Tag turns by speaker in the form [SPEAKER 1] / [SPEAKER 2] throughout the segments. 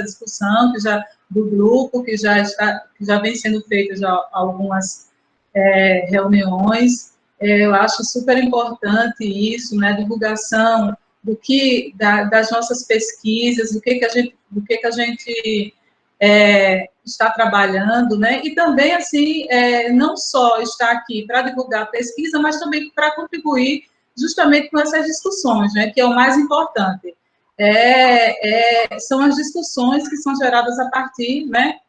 [SPEAKER 1] discussão, do grupo, que já vem sendo feita já algumas reuniões. Eu acho super importante isso, né, divulgação das nossas pesquisas, do que a gente está trabalhando, né, e também, assim, não só estar aqui para divulgar a pesquisa, mas também para contribuir justamente com essas discussões, né, que é o mais importante. São as discussões que são geradas a partir, né,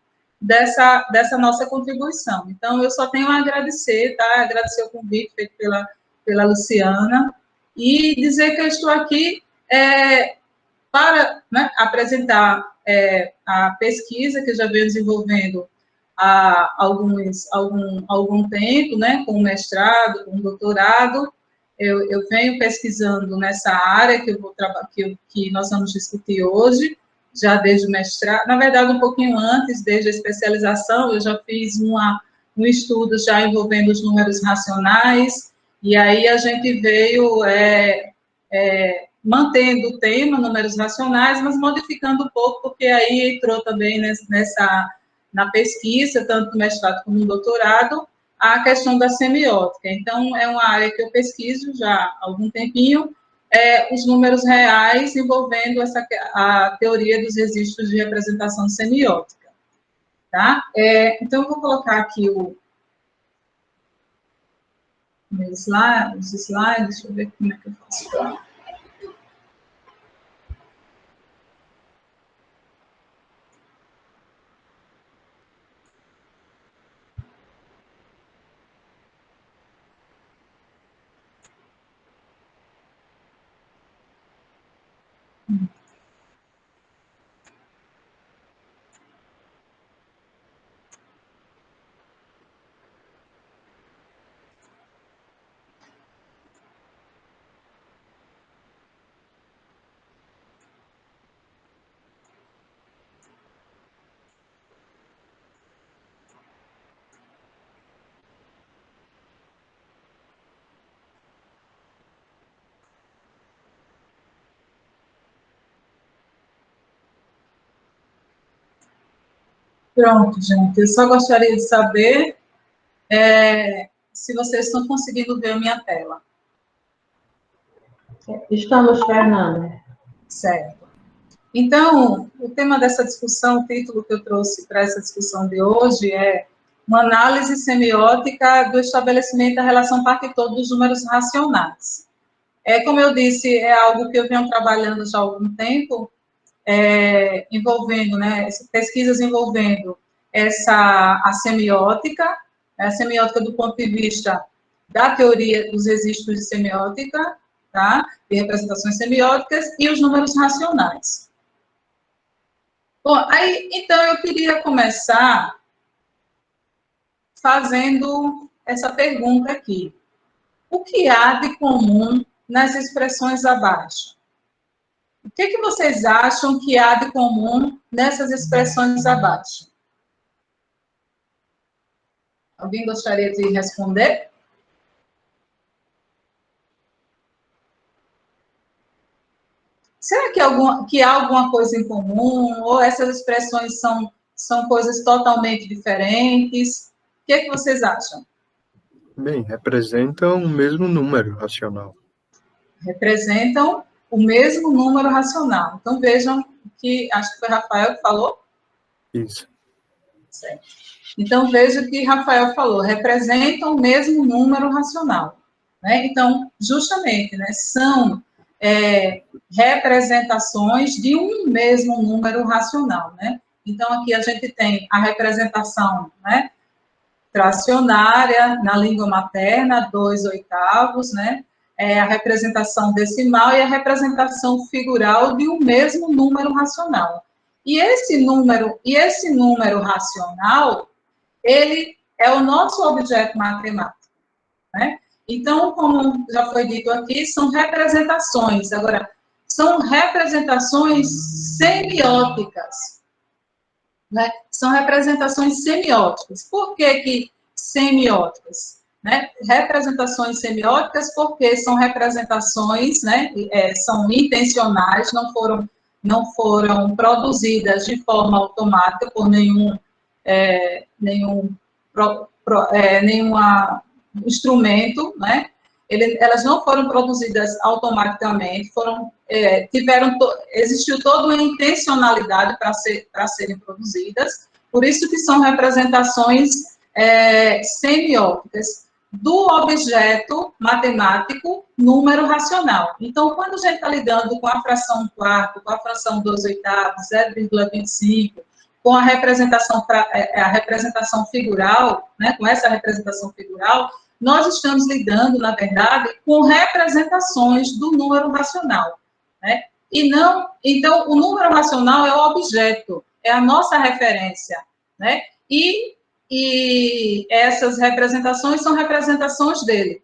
[SPEAKER 1] dessa nossa contribuição. Então, eu só tenho a agradecer, tá? Agradecer o convite feito pela Luciana e dizer que eu estou aqui para, né, apresentar a pesquisa que eu já venho desenvolvendo há algum tempo, né, com o mestrado, com o doutorado. Eu venho pesquisando nessa área que nós vamos discutir hoje, já desde o mestrado, na verdade, um pouquinho antes, desde a especialização, eu já fiz um estudo já envolvendo os números racionais, e aí a gente veio mantendo o tema, números racionais, mas modificando um pouco, porque aí entrou também na pesquisa, tanto no mestrado como no doutorado, a questão da semiótica. Então, é uma área que eu pesquiso já há algum tempinho, os números reais envolvendo a teoria dos registros de representação semiótica. Tá? Então, eu vou colocar aqui os slides, deixa eu ver como é que eu faço para... Pronto, gente. Eu só gostaria de saber se vocês estão conseguindo ver a minha tela.
[SPEAKER 2] Estamos, Fernanda.
[SPEAKER 1] Certo. Então, o tema dessa discussão, o título que eu trouxe para essa discussão de hoje é uma análise semiótica do estabelecimento da relação parte-todo dos números racionais. Como eu disse, é algo que eu venho trabalhando já há algum tempo, envolvendo, né, pesquisas envolvendo a semiótica do ponto de vista da teoria dos registros de semiótica, tá, de representações semióticas, e os números racionais. Bom, aí, então, eu queria começar fazendo essa pergunta aqui. O que há de comum nas expressões abaixo? O que vocês acham que há de comum nessas expressões abaixo? Alguém gostaria de responder? Será que há alguma coisa em comum? Ou essas expressões são coisas totalmente diferentes? O que vocês acham?
[SPEAKER 3] Bem, representam o mesmo número racional.
[SPEAKER 1] Representam o mesmo número racional. Então, vejam que, acho que foi Rafael que falou?
[SPEAKER 3] Isso.
[SPEAKER 1] Certo. Então, veja o que Rafael falou, representam o mesmo número racional. Né? Então, justamente, né, são representações de um mesmo número racional. Né? Então, aqui a gente tem a representação, né, fracionária na língua materna, 2/8, né? A representação decimal e a representação figural de um mesmo número racional. E esse número racional, ele é o nosso objeto matemático, né? Então, como já foi dito aqui, são representações. Agora, são representações semióticas, né? São representações semióticas. Por que semióticas? Né? Representações semióticas porque são representações, né? São intencionais, não foram produzidas de forma automática por nenhum instrumento, né? Elas não foram produzidas automaticamente, existiu toda uma intencionalidade para serem produzidas, por isso que são representações semióticas do objeto matemático número racional. Então, quando a gente está lidando com a fração 1/4, com a fração 2/8, 0,25, com a representação figural, né, com essa representação figural, nós estamos lidando, na verdade, com representações do número racional, né? Então, o número racional é o objeto, é a nossa referência, né? E essas representações são representações dele.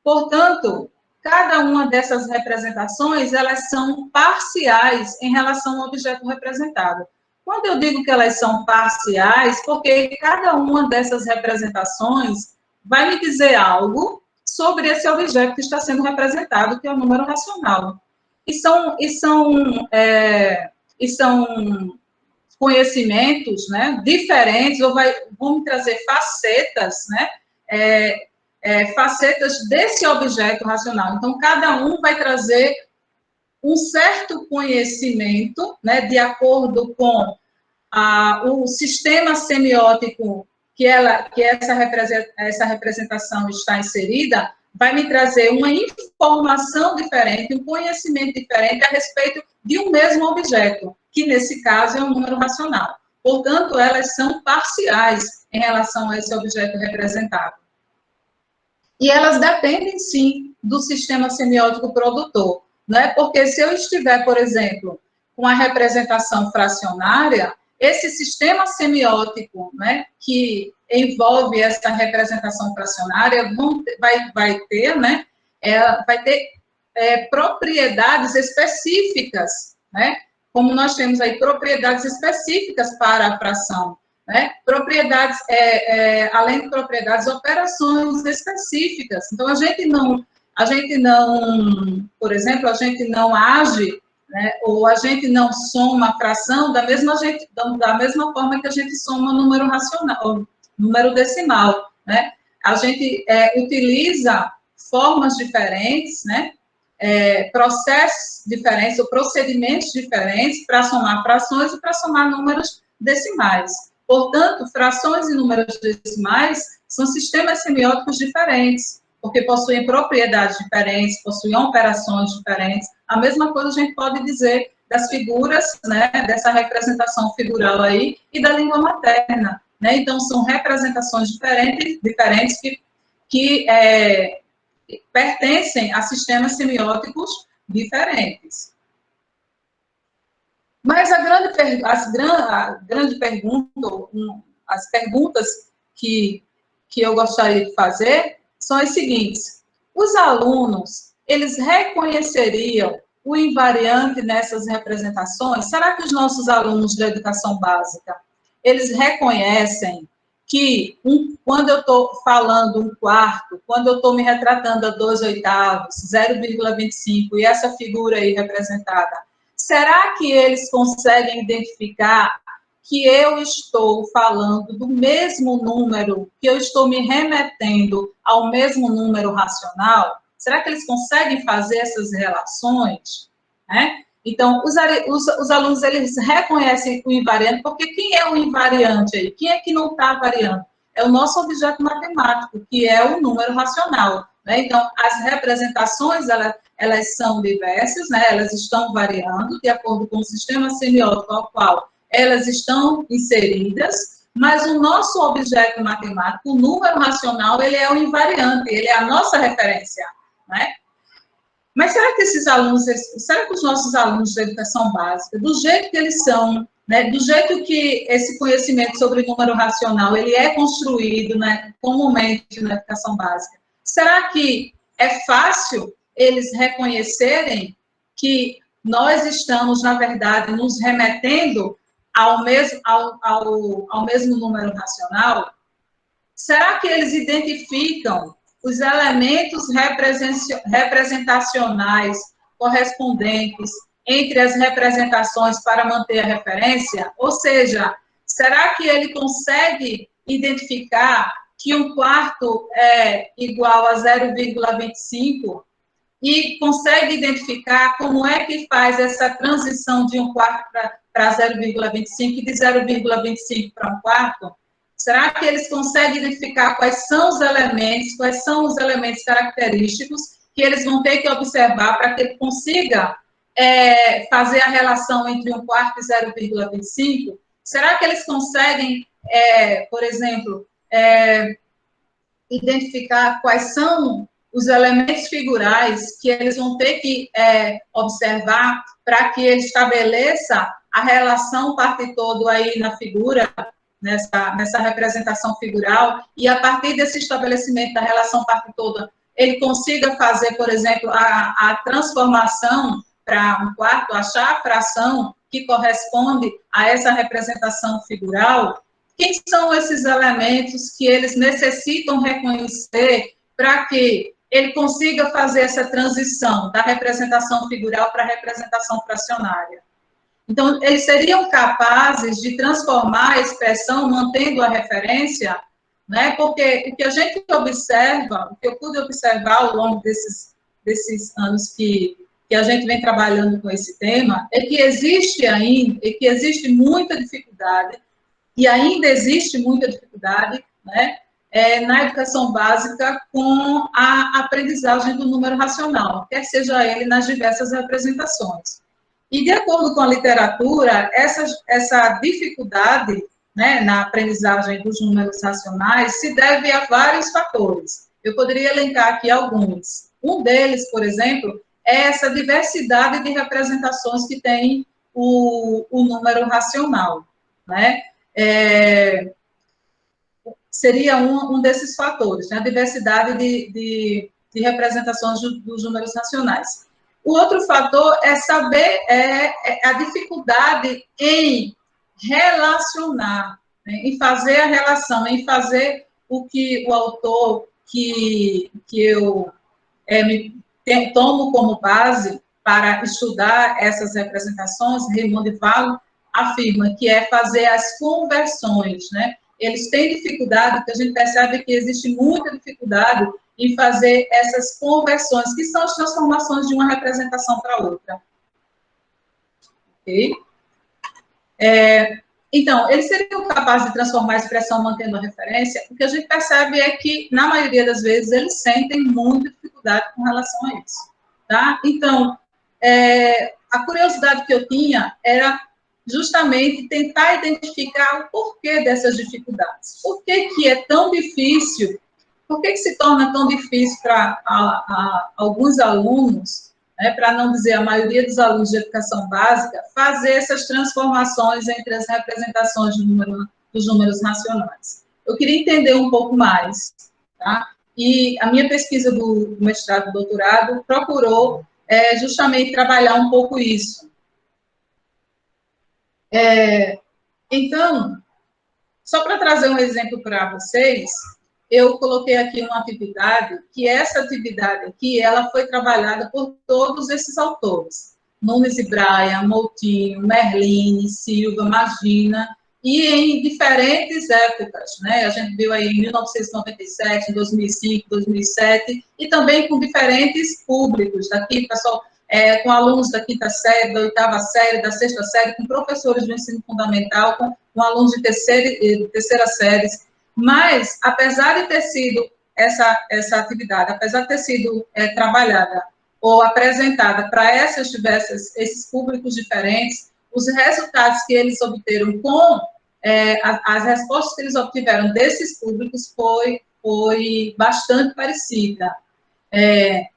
[SPEAKER 1] Portanto, cada uma dessas representações, elas são parciais em relação ao objeto representado. Quando eu digo que elas são parciais, porque cada uma dessas representações vai me dizer algo sobre esse objeto que está sendo representado, que é o número racional. E são conhecimentos, né, diferentes, vão trazer facetas, né, facetas desse objeto racional. Então, cada um vai trazer um certo conhecimento, né, de acordo com o sistema semiótico que essa representação está inserida, vai me trazer uma informação diferente, um conhecimento diferente a respeito de um mesmo objeto, que nesse caso é um número racional. Portanto, elas são parciais em relação a esse objeto representado. E elas dependem, sim, do sistema semiótico produtor, né? Porque se eu estiver, por exemplo, com a representação fracionária, esse sistema semiótico, né, que envolve essa representação fracionária vai ter propriedades específicas, né? Como nós temos aí propriedades específicas para a fração, né? Propriedades, além de propriedades, operações específicas. Então, a gente não, por exemplo, a gente não age, né, ou a gente não soma a fração da mesma forma que a gente soma número racional, número decimal, né? A gente utiliza formas diferentes, né? Processos diferentes, ou procedimentos diferentes para somar frações e para somar números decimais. Portanto, frações e números decimais são sistemas semióticos diferentes, porque possuem propriedades diferentes, possuem operações diferentes. A mesma coisa a gente pode dizer das figuras, né, dessa representação figural aí, e da língua materna, né? Então, são representações diferentes que pertencem a sistemas semióticos diferentes. Mas a grande pergunta, as perguntas que eu gostaria de fazer são as seguintes: os alunos, eles reconheceriam o invariante nessas representações? Será que os nossos alunos da educação básica, eles reconhecem que quando eu estou falando 1/4, quando eu estou me retratando a 2/8, 0,25, e essa figura aí representada, será que eles conseguem identificar que eu estou falando do mesmo número, que eu estou me remetendo ao mesmo número racional? Será que eles conseguem fazer essas relações? Né? Então, os alunos, eles reconhecem o invariante, porque quem é o invariante aí? Quem é que não está variando? É o nosso objeto matemático, que é o número racional. Né? Então, as representações, elas são diversas, né? Elas estão variando de acordo com o sistema semiótico ao qual elas estão inseridas, mas o nosso objeto matemático, o número racional, ele é o invariante, ele é a nossa referência, né? Mas será que será que os nossos alunos de educação básica, do jeito que eles são, né, do jeito que esse conhecimento sobre número racional, ele é construído, né, comumente na educação básica, será que é fácil eles reconhecerem que nós estamos, na verdade, nos remetendo ao mesmo número racional? Será que eles identificam os elementos representacionais correspondentes entre as representações para manter a referência? Ou seja, será que ele consegue identificar que 1/4 é igual a 0,25 e consegue identificar como é que faz essa transição de 1/4 para 0,25 e de 0,25 para 1/4? Será que eles conseguem identificar quais são os elementos característicos que eles vão ter que observar para que ele consiga fazer a relação entre 1/4 e 0,25? Será que eles conseguem, por exemplo, identificar quais são os elementos figurais que eles vão ter que observar para que ele estabeleça a relação parte todo aí na figura, nessa representação figural, e a partir desse estabelecimento da relação parte toda, ele consiga fazer, por exemplo, a transformação para 1/4, achar a fração que corresponde a essa representação figural? Quem são esses elementos que eles necessitam reconhecer para que ele consiga fazer essa transição da representação figural para a representação fracionária? Então, eles seriam capazes de transformar a expressão mantendo a referência, né? Porque o que a gente observa, o que eu pude observar ao longo desses anos que a gente vem trabalhando com esse tema, é que existe muita dificuldade, e ainda existe muita dificuldade, né, na educação básica com a aprendizagem do número racional, quer seja ele nas diversas representações. E, de acordo com a literatura, essa dificuldade, né, na aprendizagem dos números racionais se deve a vários fatores. Eu poderia elencar aqui alguns. Um deles, por exemplo, é essa diversidade de representações que tem o número racional, né? Seria um desses fatores, né? A diversidade de representações dos números racionais. O outro fator é saber a dificuldade em relacionar, né? Em fazer a relação, em fazer o que o autor que eu tomo como base para estudar essas representações, Raymond Valo, afirma que é fazer as conversões, né? Eles têm dificuldade, porque a gente percebe que existe muita dificuldade em fazer essas conversões, que são as transformações de uma representação para outra. Ok? Então, eles seriam capazes de transformar a expressão mantendo a referência? O que a gente percebe é que, na maioria das vezes, eles sentem muita dificuldade com relação a isso. Tá? Então, a curiosidade que eu tinha era justamente tentar identificar o porquê dessas dificuldades. Por que é tão difícil? Por que se torna tão difícil para alguns alunos, né, para não dizer a maioria dos alunos de educação básica, fazer essas transformações entre as representações dos números racionais? Eu queria entender um pouco mais, tá? E a minha pesquisa do mestrado e doutorado procurou justamente trabalhar um pouco isso. Então, só para trazer um exemplo para vocês, eu coloquei aqui uma atividade, que essa atividade aqui, ela foi trabalhada por todos esses autores. Nunes e Bryan, Moutinho, Merline, Silva, Magina, e em diferentes épocas, né? A gente viu aí em 1997, em 2005, 2007, e também com diferentes públicos, daqui, pessoal, com alunos da 5ª série, da 8ª série, da 6ª série, com professores do ensino fundamental, com alunos de terceira série. Mas, apesar de ter sido essa atividade, apesar de ter sido trabalhada ou apresentada para esses públicos diferentes, os resultados que eles obteram com as respostas que eles obtiveram desses públicos foi bastante parecida.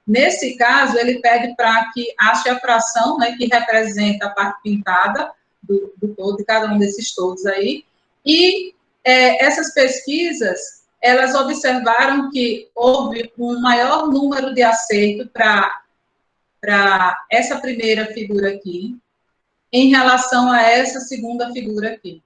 [SPEAKER 1] Nesse caso, ele pede para que ache a fração, né, que representa a parte pintada do todo, de cada um desses todos aí, e essas pesquisas, elas observaram que houve um maior número de acerto para essa primeira figura aqui, em relação a essa segunda figura aqui,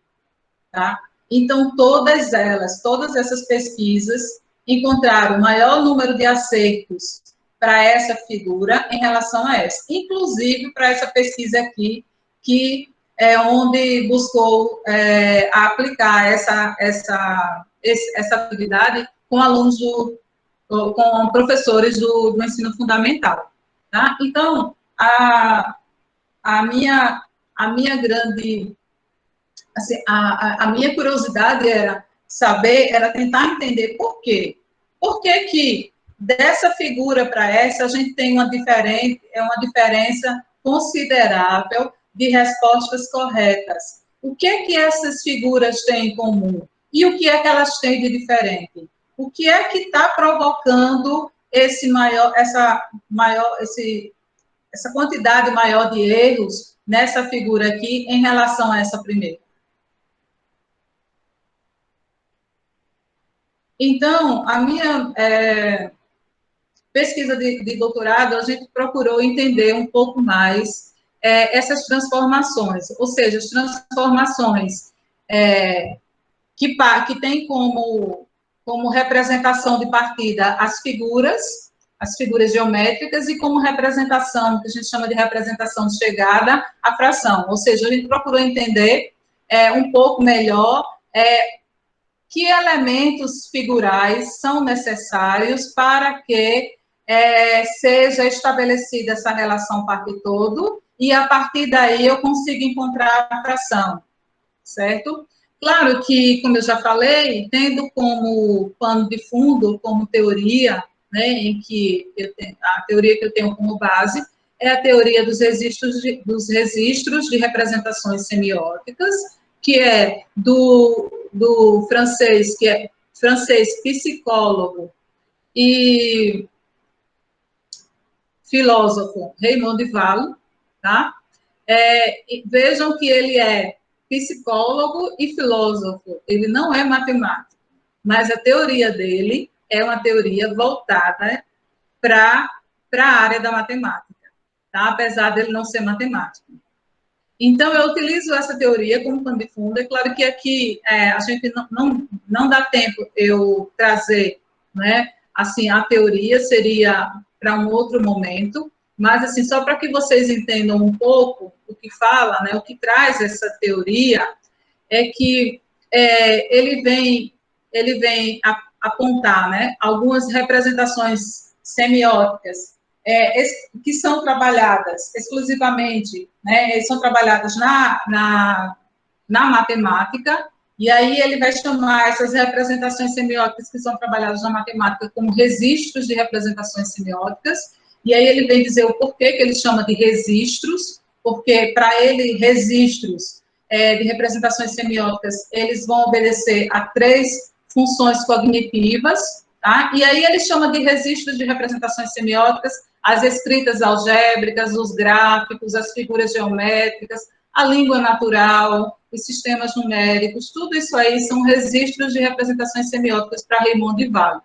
[SPEAKER 1] tá? Então, todas essas pesquisas encontraram maior número de acertos para essa figura em relação a essa. Inclusive, para essa pesquisa aqui, que é onde buscou aplicar essa atividade com alunos, com professores do ensino fundamental. Tá? Então, a minha grande... Assim, a minha curiosidade era tentar entender por quê. Por que dessa figura para essa a gente tem uma diferença considerável de respostas corretas? O que essas figuras têm em comum? E o que é que elas têm de diferente? O que é que está provocando essa quantidade maior de erros nessa figura aqui em relação a essa primeira? Então, a minha pesquisa de doutorado, a gente procurou entender um pouco mais essas transformações, ou seja, as transformações que têm como representação de partida as figuras geométricas e como representação, que a gente chama de representação de chegada, a fração. Ou seja, a gente procurou entender um pouco melhor que elementos figurais são necessários para que seja estabelecida essa relação parte-todo, e a partir daí eu consigo encontrar a fração, certo? Claro que, como eu já falei, tendo como pano de fundo, como teoria, né, em que a teoria que eu tenho como base é a teoria dos registros de representações semióticas, que é do francês, que é francês psicólogo e filósofo Raymond Duval, tá? Vejam que ele é psicólogo e filósofo, ele não é matemático, mas a teoria dele é uma teoria voltada para a área da matemática, tá? Apesar dele não ser matemático. Então, eu utilizo essa teoria como pano de fundo. É claro que aqui a gente não dá tempo eu trazer, né, assim, a teoria, seria para um outro momento, mas, assim, só para que vocês entendam um pouco o que fala, né, o que traz essa teoria, é que ele vem apontar, né, algumas representações semióticas que são trabalhadas exclusivamente, né, são trabalhadas na matemática, e aí ele vai chamar essas representações semióticas que são trabalhadas na matemática como registros de representações semióticas, e aí ele vem dizer o porquê que ele chama de registros, porque para ele registros de representações semióticas, eles vão obedecer a 3 funções cognitivas, tá? E aí ele chama de registros de representações semióticas as escritas algébricas, os gráficos, as figuras geométricas, a língua natural, os sistemas numéricos, tudo isso aí são registros de representações semióticas para Raymond Duval.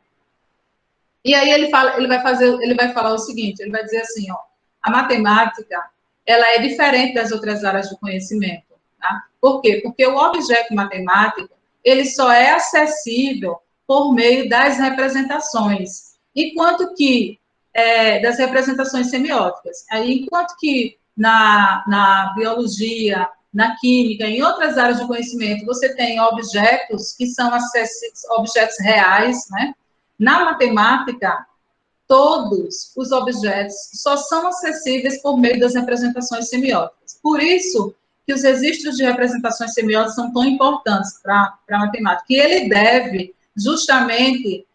[SPEAKER 1] E aí ele vai falar o seguinte, ele vai dizer assim, ó, a matemática, ela é diferente das outras áreas do conhecimento, tá? Por quê? Porque o objeto matemático, ele só é acessível por meio das representações, enquanto que das representações semióticas. Aí, enquanto que na biologia, na química, em outras áreas de conhecimento, você tem objetos que são objetos reais, né? Na matemática, todos os objetos só são acessíveis por meio das representações semióticas. Por isso que os registros de representações semióticas são tão importantes para a matemática. E ele deve justamente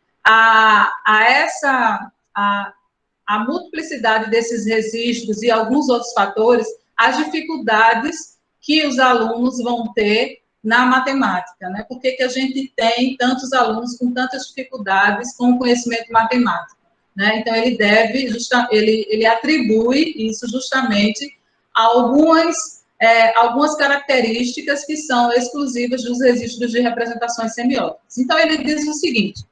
[SPEAKER 1] a multiplicidade desses registros e alguns outros fatores, as dificuldades que os alunos vão ter na matemática, né? Por que a gente tem tantos alunos com tantas dificuldades com o conhecimento matemático, né? Então, ele atribui isso justamente a algumas características que são exclusivas dos registros de representações semióticas. Então, ele diz o seguinte,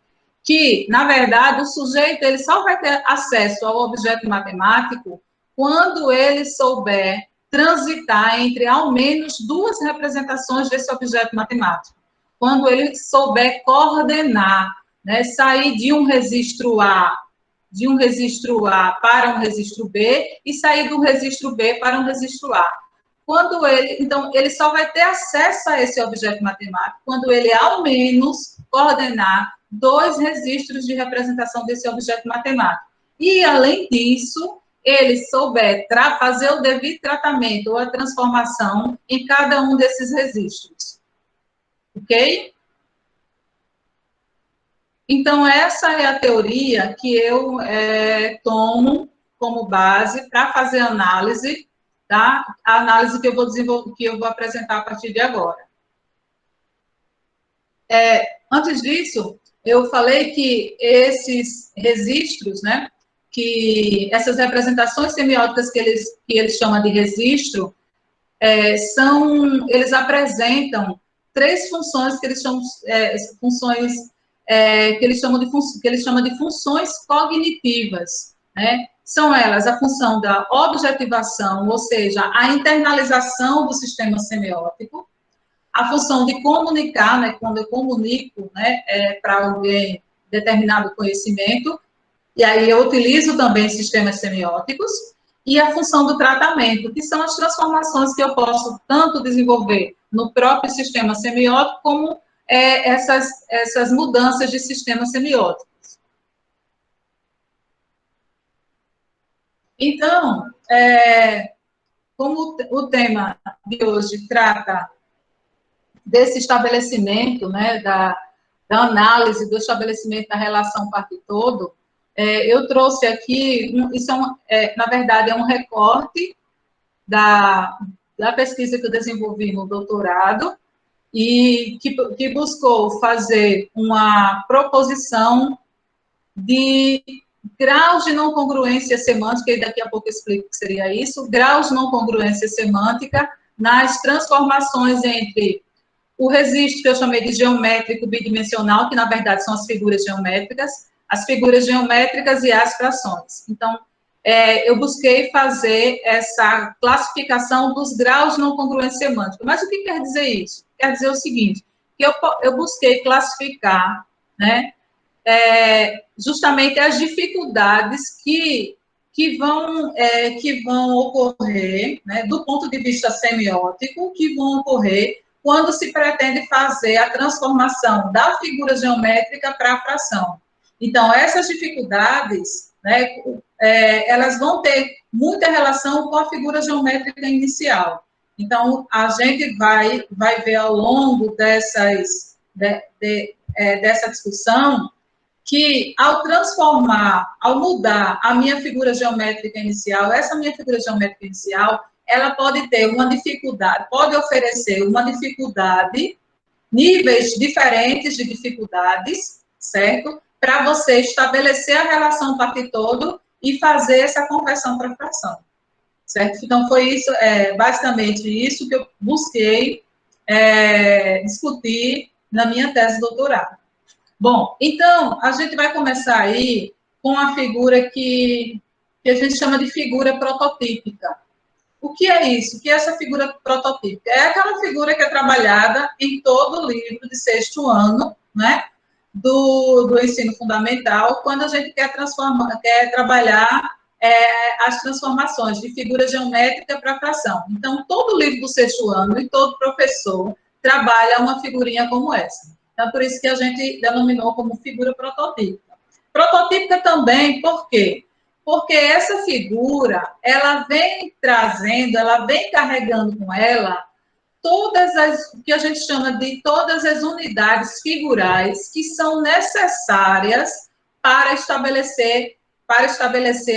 [SPEAKER 1] que, na verdade, o sujeito ele só vai ter acesso ao objeto matemático quando ele souber transitar entre ao menos 2 representações desse objeto matemático. Quando ele souber coordenar, né, sair de um registro A, de um registro A para um registro B e sair do registro B para um registro A. Quando então, ele só vai ter acesso a esse objeto matemático quando ele, ao menos, coordenar 2 registros de representação desse objeto matemático. E, além disso, ele souber fazer o devido tratamento ou a transformação em cada um desses registros. Ok? Então, essa é a teoria que eu tomo como base para fazer análise, tá? A análise que eu vou desenvolver, que eu vou apresentar a partir de agora. Antes disso, eu falei que esses registros, né, que essas representações semióticas que eles chamam de registro, eles apresentam 3 funções que eles chamam de funções cognitivas, né? São elas a função da objetivação, ou seja, a internalização do sistema semiótico, a função de comunicar, né, quando eu comunico, né, para alguém determinado conhecimento, e aí eu utilizo também sistemas semióticos, e a função do tratamento, que são as transformações que eu posso tanto desenvolver no próprio sistema semiótico, como essas mudanças de sistema semiótico. Então, como o tema de hoje trata desse estabelecimento, né, da análise do estabelecimento da relação parte-todo, eu trouxe aqui, isso na verdade, é um recorte da pesquisa que eu desenvolvi no doutorado, e que buscou fazer uma proposição de graus de não congruência semântica, e daqui a pouco eu explico o que seria isso, graus de não congruência semântica nas transformações entre o registro que eu chamei de geométrico bidimensional, que na verdade são as figuras geométricas e as frações. Então, eu busquei fazer essa classificação dos graus de não congruência semântica. Mas o que quer dizer isso? Quer dizer o seguinte, que eu busquei classificar, né, justamente as dificuldades que vão ocorrer, né, do ponto de vista semiótico, que vão ocorrer quando se pretende fazer a transformação da figura geométrica para a fração. Então, essas dificuldades, né, elas vão ter muita relação com a figura geométrica inicial. Então, a gente vai ver ao longo dessa discussão que, ao mudar a minha figura geométrica inicial, essa minha figura geométrica inicial, ela pode ter uma dificuldade, pode oferecer uma dificuldade, níveis diferentes de dificuldades, certo? Para você estabelecer a relação parte-todo e fazer essa conversão para fração, certo? Então, foi isso, basicamente isso que eu busquei discutir na minha tese de doutorado. Bom, então, a gente vai começar aí com a figura que a gente chama de figura prototípica. O que é isso? O que é essa figura prototípica? É aquela figura que é trabalhada em todo o livro de 6º ano, né, do ensino fundamental, quando a gente quer trabalhar as transformações de figura geométrica para fração. Então, todo livro do 6º ano e todo professor trabalha uma figurinha como essa. Então, por isso que a gente denominou como figura prototípica. Prototípica também, por quê? Porque essa figura, ela vem trazendo, ela vem carregando com ela que a gente chama de todas as unidades figurais que são necessárias para estabelecer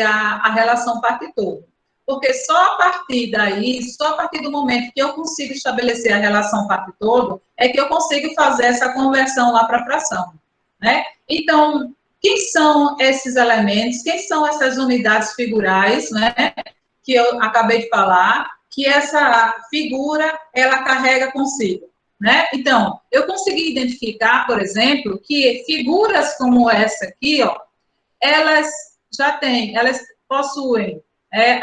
[SPEAKER 1] a relação parte-todo. Porque só a partir daí, só a partir do momento que eu consigo estabelecer a relação parte-todo, é que eu consigo fazer essa conversão lá para a fração, né? Então, quem são esses elementos? Quem são essas unidades figurais, né, que eu acabei de falar, que essa figura, ela carrega consigo, né? Então, eu consegui identificar, por exemplo, que figuras como essa aqui, ó, elas possuem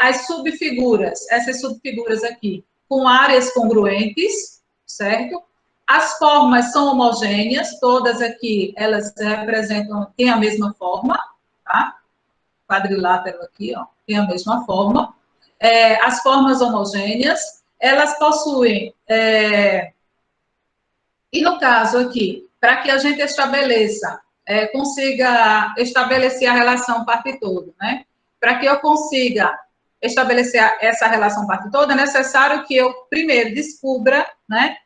[SPEAKER 1] as subfiguras, essas subfiguras aqui, com áreas congruentes, certo? As formas são homogêneas, todas aqui, elas têm a mesma forma, tá? quadrilátero aqui, ó, tem a mesma forma. As formas homogêneas, elas possuem, e no caso aqui, para que a gente estabeleça, consiga estabelecer a relação parte todo, né? Para que eu consiga estabelecer essa relação parte toda, é necessário que eu primeiro descubra, né,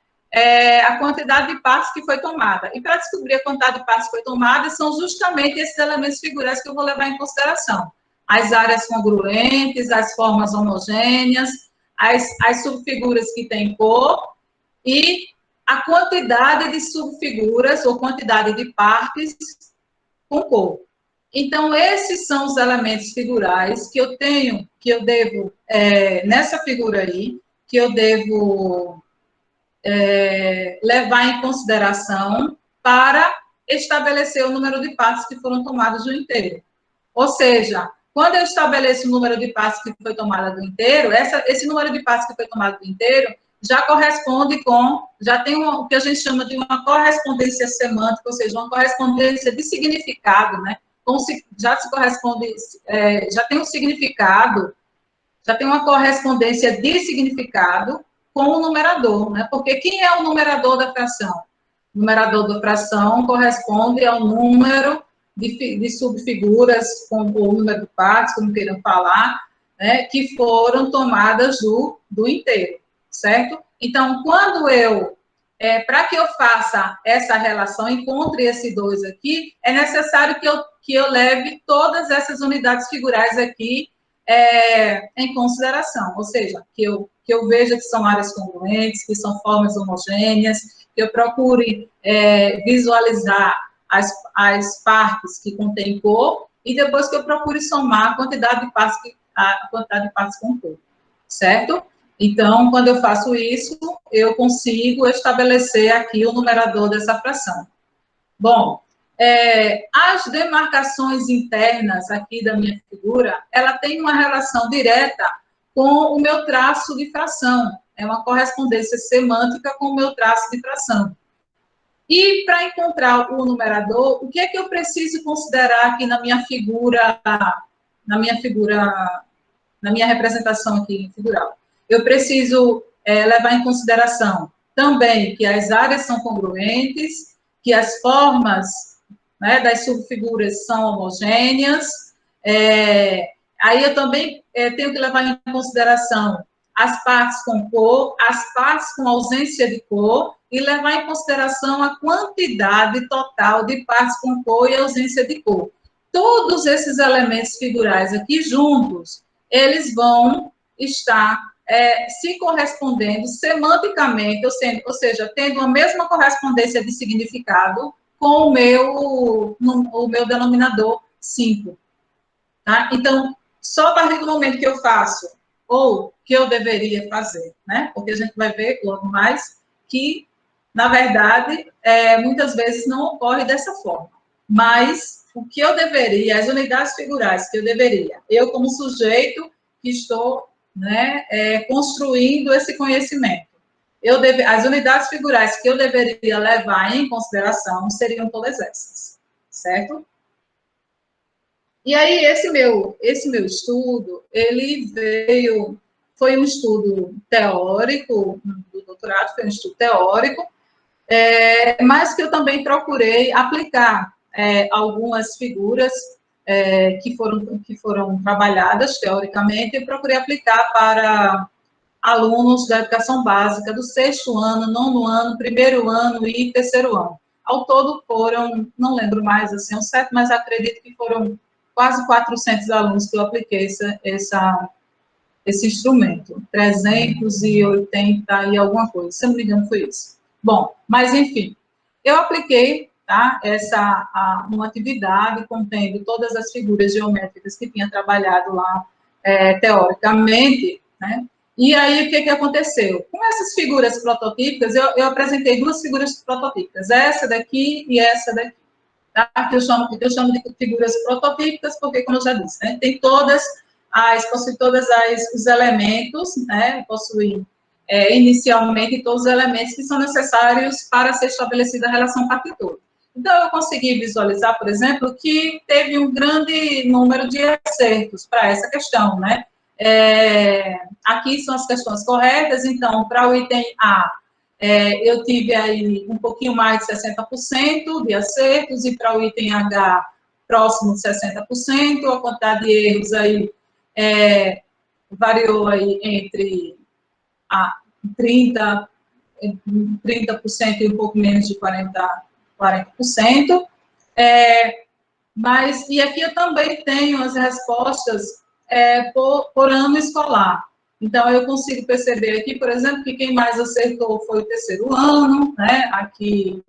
[SPEAKER 1] a quantidade de partes que foi tomada. E para descobrir a quantidade de partes que foi tomada, são justamente esses elementos figurais que eu vou levar em consideração. As áreas congruentes, as formas homogêneas, as subfiguras que têm cor e a quantidade de subfiguras ou quantidade de partes com cor. Então, esses são os elementos figurais que eu tenho, que eu devo, nessa figura aí, que eu devo levar em consideração para estabelecer o número de partes que foram tomadas do inteiro. Ou seja, quando eu estabeleço o número de partes que foi tomada do inteiro, esse número de partes que foi tomado do inteiro já corresponde já tem o que a gente chama de uma correspondência semântica, ou seja, uma correspondência de significado, né? Já se corresponde, já tem um significado, já tem uma correspondência de significado com o numerador, né? Porque quem é o numerador da fração? O numerador da fração corresponde ao número de subfiguras, com o número de partes, como queiram falar, né? Que foram tomadas do inteiro, certo? Então, quando para que eu faça essa relação, encontre esses dois aqui, é necessário que eu leve todas essas unidades figurais aqui em consideração, ou seja, que eu veja que são áreas congruentes, que são formas homogêneas, que eu procure visualizar as partes que contêm cor, e depois que eu procure somar a quantidade de partes com cor, certo? Então, quando eu faço isso, eu consigo estabelecer aqui o numerador dessa fração. Bom, as demarcações internas aqui da minha figura, ela tem uma relação direta com o meu traço de fração. É uma correspondência semântica com o meu traço de fração. E para encontrar o numerador, o que é que eu preciso considerar aqui na minha figura, na minha representação aqui figural? Eu preciso levar em consideração também que as áreas são congruentes, que as formas, né, das subfiguras são homogêneas. Aí eu também tenho que levar em consideração as partes com cor, as partes com ausência de cor, e levar em consideração a quantidade total de partes com cor e ausência de cor. Todos esses elementos figurais aqui juntos, eles vão estar se correspondendo semanticamente, ou seja, tendo a mesma correspondência de significado com o meu denominador 5. Tá? Então, só a partir do momento que eu faço, ou que eu deveria fazer, né? Porque a gente vai ver logo mais que, na verdade, muitas vezes não ocorre dessa forma. Mas o que eu deveria, as unidades figurais que eu deveria, eu como sujeito que estou, né, construindo esse conhecimento, as unidades figurais que eu deveria levar em consideração seriam todas essas, certo? E aí, esse meu estudo, foi um estudo teórico, do doutorado foi um estudo teórico, mas que eu também procurei aplicar algumas figuras que foram trabalhadas teoricamente, e procurei aplicar para alunos da educação básica do 6º ano, 9º ano, 1º ano e 3º ano. Ao todo foram, não lembro mais assim, ao certo, mas acredito que foram quase 400 alunos que eu apliquei esse instrumento, 380 e alguma coisa, se eu não me engano foi isso. Bom, mas enfim, eu apliquei, tá, uma atividade contendo todas as figuras geométricas que tinha trabalhado lá teoricamente, né, e aí o que aconteceu? Com essas figuras prototípicas, eu apresentei 2 figuras prototípicas, essa daqui e essa daqui. Tá? Que eu chamo de figuras prototípicas, porque, como eu já disse, né, possui todos os elementos, né, possui inicialmente todos os elementos que são necessários para ser estabelecida a relação parte todo. Então, eu consegui visualizar, por exemplo, que teve um grande número de acertos para essa questão, né? Aqui são as questões corretas, então, para o item A, eu tive aí um pouquinho mais de 60% de acertos, e para o item H, próximo de 60%, a quantidade de erros aí variou aí entre 30%, 30% e um pouco menos de 40%. E aqui eu também tenho as respostas por ano escolar. Então, eu consigo perceber aqui, por exemplo, que quem mais acertou foi o terceiro ano, né? Aqui,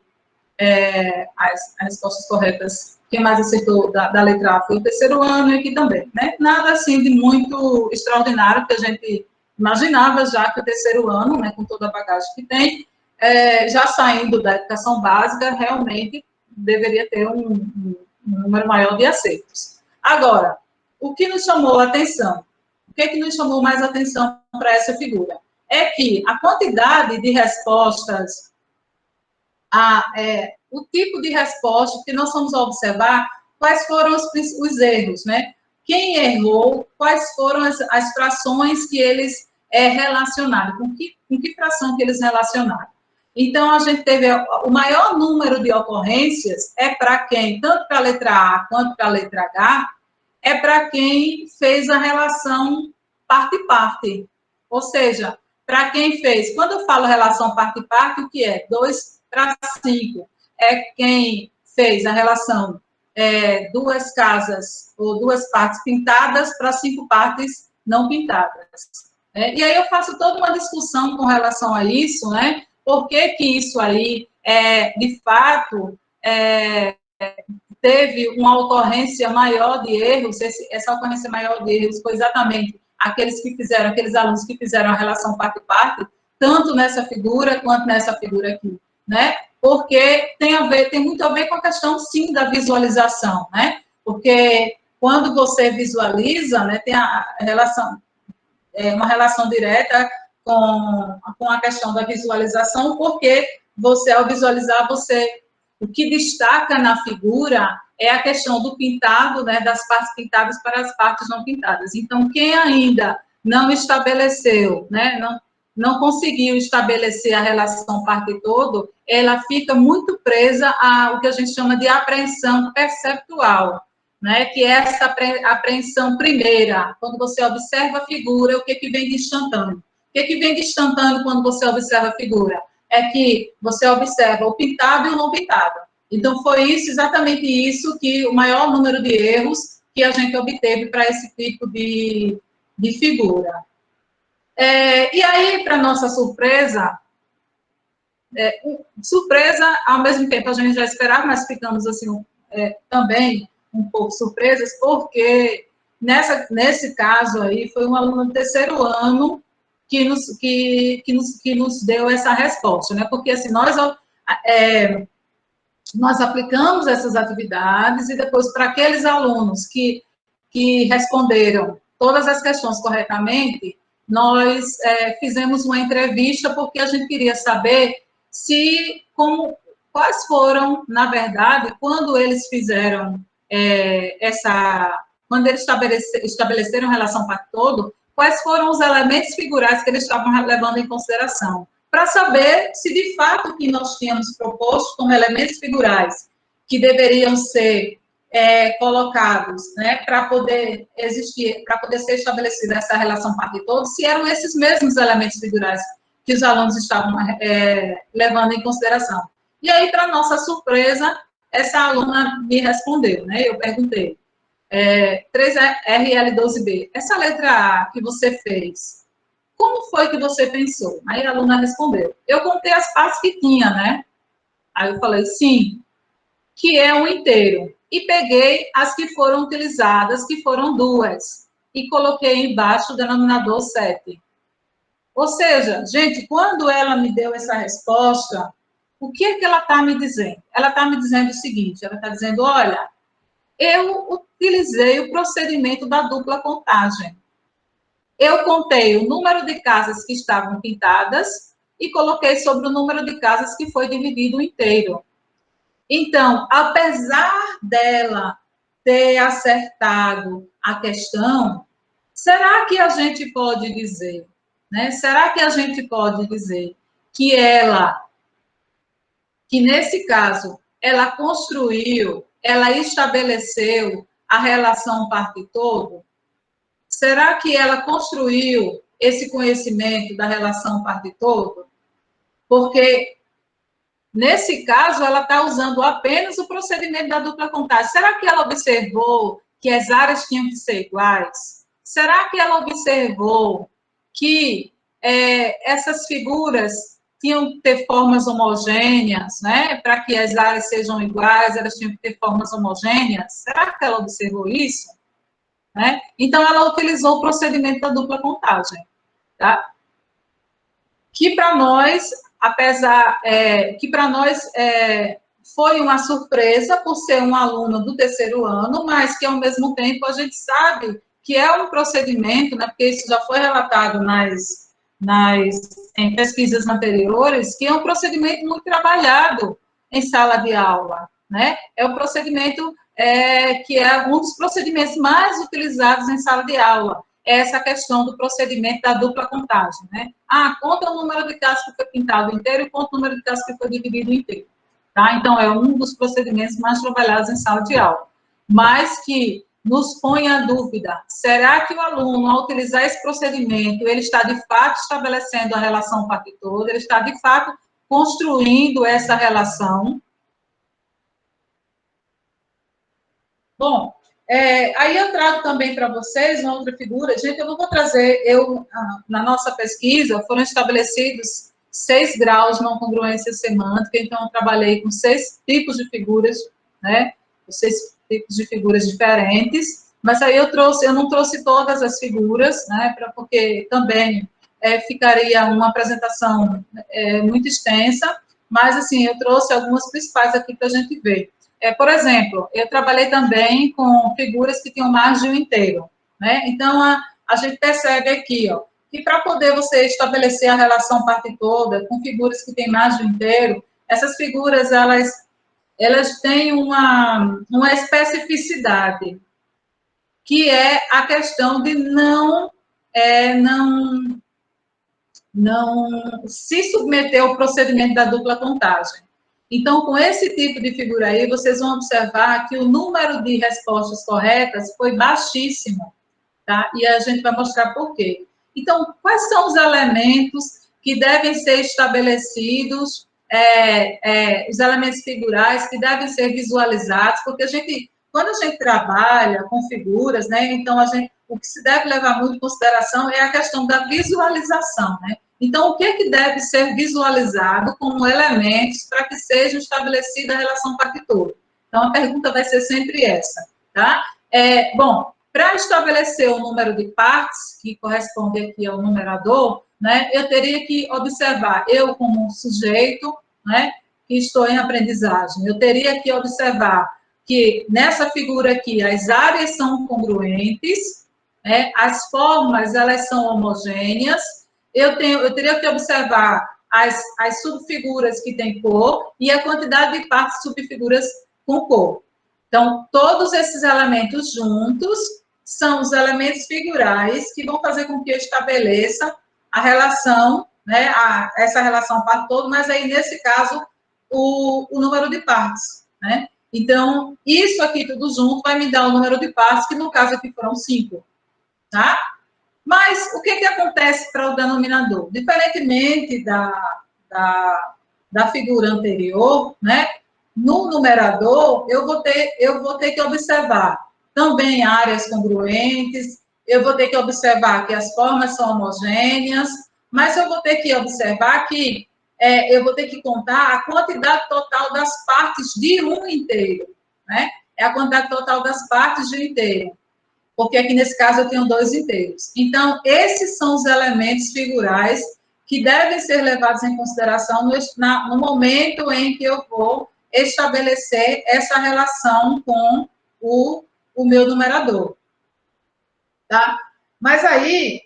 [SPEAKER 1] as respostas corretas, quem mais acertou da letra A foi o terceiro ano, e aqui também, né? Nada, assim, de muito extraordinário, que a gente imaginava já que o terceiro ano, né, com toda a bagagem que tem, já saindo da educação básica, realmente deveria ter um número maior de acertos. Agora, o que nos chamou a atenção? O que nos chamou mais atenção para essa figura? É que a quantidade de respostas, o tipo de resposta que nós vamos observar, quais foram os erros, né? Quem errou, quais foram as frações que eles relacionaram, com que fração que eles relacionaram. Então, a gente teve o maior número de ocorrências para quem, tanto para a letra A quanto para a letra H, para quem fez a relação parte-parte. Ou seja, para quem fez, quando eu falo relação parte-parte, o que é? 2 para 5. É quem fez a relação duas casas ou duas partes pintadas para 5 partes não pintadas. E aí eu faço toda uma discussão com relação a isso, né? Por que isso aí, de fato, teve uma ocorrência maior de erros, essa ocorrência maior de erros foi exatamente aqueles alunos que fizeram a relação parte-parte, tanto nessa figura quanto nessa figura aqui, né? Porque tem muito a ver com a questão, sim, da visualização, né? Porque quando você visualiza, né, tem a relação, uma relação direta com a questão da visualização, porque você, ao visualizar, o que destaca na figura é a questão do pintado, né, das partes pintadas para as partes não pintadas. Então, quem ainda não estabeleceu, né, não conseguiu estabelecer a relação parte-todo, ela fica muito presa ao que a gente chama de apreensão perceptual, né, que é essa apreensão primeira, quando você observa a figura, o que vem de instantâneo? O que vem de instantâneo quando você observa a figura? É que você observa o pintado e o não pintado. Então, foi exatamente isso que o maior número de erros que a gente obteve para esse tipo de figura. E aí, para nossa surpresa, ao mesmo tempo a gente já esperava, mas ficamos assim, também um pouco surpresas, porque nesse caso aí, foi um aluno do terceiro ano que nos deu essa resposta, né? Porque assim, nós aplicamos essas atividades e depois, para aqueles alunos que responderam todas as questões corretamente, nós fizemos uma entrevista porque a gente queria saber quais foram, na verdade, quando eles fizeram quando eles estabeleceram relação parte-todo, quais foram os elementos figurais que eles estavam levando em consideração, para saber se, de fato, o que nós tínhamos proposto como elementos figurais, que deveriam ser colocados, né, para poder existir, para poder ser estabelecida essa relação parte-todo, se eram esses mesmos elementos figurais que os alunos estavam levando em consideração. E aí, para nossa surpresa, essa aluna me respondeu, né, eu perguntei, 3RL12B, essa letra A que você fez, como foi que você pensou? Aí a aluna respondeu, eu contei as partes que tinha, né? Aí eu falei, sim, que é um inteiro. E peguei as que foram utilizadas, que foram 2, e coloquei embaixo o denominador 7. Ou seja, gente, quando ela me deu essa resposta, o que é que ela está me dizendo? Ela está me dizendo o seguinte, ela está dizendo, olha, eu utilizei o procedimento da dupla contagem. Eu contei o número de casas que estavam pintadas e coloquei sobre o número de casas que foi dividido inteiro. Então, apesar dela ter acertado a questão, será que a gente pode dizer, né? Será que a gente pode dizer que que nesse caso, ela construiu, ela estabeleceu a relação parte-todo? Será que ela construiu esse conhecimento da relação parte-todo? Porque, nesse caso, ela está usando apenas o procedimento da dupla contagem. Será que ela observou que as áreas tinham que ser iguais? Será que ela observou que essas figuras tinham que ter formas homogêneas, né? Para que as áreas sejam iguais, elas tinham que ter formas homogêneas? Será que ela observou isso? Né? Então, ela utilizou o procedimento da dupla contagem, tá? Que para nós, foi uma surpresa por ser um aluno do terceiro ano, mas que, ao mesmo tempo, a gente sabe que é um procedimento, né, porque isso já foi relatado em pesquisas anteriores, que é um procedimento muito trabalhado em sala de aula, né? É o procedimento que é um dos procedimentos mais utilizados em sala de aula, essa questão do procedimento da dupla contagem, né? Conta o número de casos que foi pintado inteiro e conta o número de casos que foi dividido inteiro, tá? Então, é um dos procedimentos mais trabalhados em sala de aula, mas que nos põe a dúvida, será que o aluno, ao utilizar esse procedimento, ele está, de fato, estabelecendo a relação parte-todo, ele está, de fato, construindo essa relação? Bom, aí eu trago também para vocês uma outra figura. Gente, eu não vou trazer, na nossa pesquisa, foram estabelecidos 6 graus de não congruência semântica, então eu trabalhei com 6 tipos de figuras, né? 6 tipos de figuras diferentes, mas aí eu não trouxe todas as figuras, né? Porque também ficaria uma apresentação muito extensa, mas assim, eu trouxe algumas principais aqui para a gente ver. Por exemplo, eu trabalhei também com figuras que tinham mais de um inteiro, né? Então, a gente percebe aqui, ó, que para poder você estabelecer a relação parte toda com figuras que têm mais de um inteiro, essas figuras, elas têm uma especificidade, que é a questão de não se submeter ao procedimento da dupla contagem. Então, com esse tipo de figura aí, vocês vão observar que o número de respostas corretas foi baixíssimo, tá? E a gente vai mostrar por quê. Então, quais são os elementos que devem ser estabelecidos, os elementos figurais que devem ser visualizados, porque quando a gente trabalha com figuras, né, então o que se deve levar muito em consideração é a questão da visualização, né? Então, o que deve ser visualizado como elementos para que seja estabelecida a relação parte-todo? Então, a pergunta vai ser sempre essa, tá? Bom, para estabelecer o número de partes, que corresponde aqui ao numerador, né, eu teria que observar, eu como um sujeito, né, que estou em aprendizagem, eu teria que observar que nessa figura aqui as áreas são congruentes, né, as formas elas são homogêneas, eu teria que observar as subfiguras que têm cor e a quantidade de partes subfiguras com cor. Então, todos esses elementos juntos são os elementos figurais que vão fazer com que eu estabeleça a relação, né, essa relação parte todo, mas aí, nesse caso, o número de partes, né? Então, isso aqui tudo junto vai me dar o número de partes, que no caso aqui foram 5, tá? Mas o que acontece para o denominador? Diferentemente da figura anterior, né? No numerador, eu vou ter que observar também áreas congruentes, eu vou ter que observar que as formas são homogêneas, mas eu vou ter que observar que eu vou ter que contar a quantidade total das partes de um inteiro, né? É a quantidade total das partes de um inteiro, porque aqui nesse caso eu tenho 2 inteiros. Então, esses são os elementos figurais que devem ser levados em consideração no momento em que eu vou estabelecer essa relação com o meu numerador, tá? Mas aí,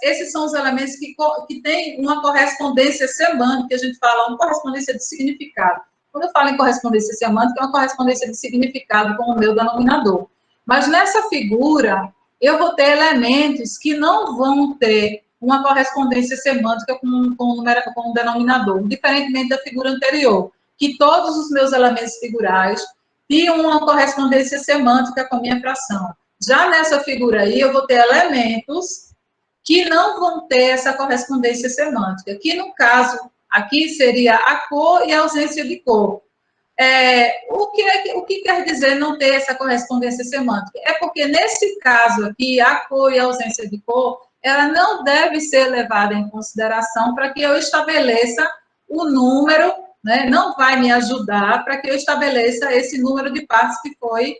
[SPEAKER 1] esses são os elementos que têm uma correspondência semântica, que a gente fala, uma correspondência de significado. Quando eu falo em correspondência semântica, é uma correspondência de significado com o meu denominador. Mas nessa figura, eu vou ter elementos que não vão ter uma correspondência semântica com o denominador, diferentemente da figura anterior, que todos os meus elementos figurais tinham uma correspondência semântica com a minha fração. Já nessa figura aí, eu vou ter elementos que não vão ter essa correspondência semântica, que no caso aqui seria a cor e a ausência de cor. O que quer dizer não ter essa correspondência semântica? É porque, nesse caso aqui, a cor e a ausência de cor, ela não deve ser levada em consideração para que eu estabeleça o número, né? Não vai me ajudar para que eu estabeleça esse número de partes que foi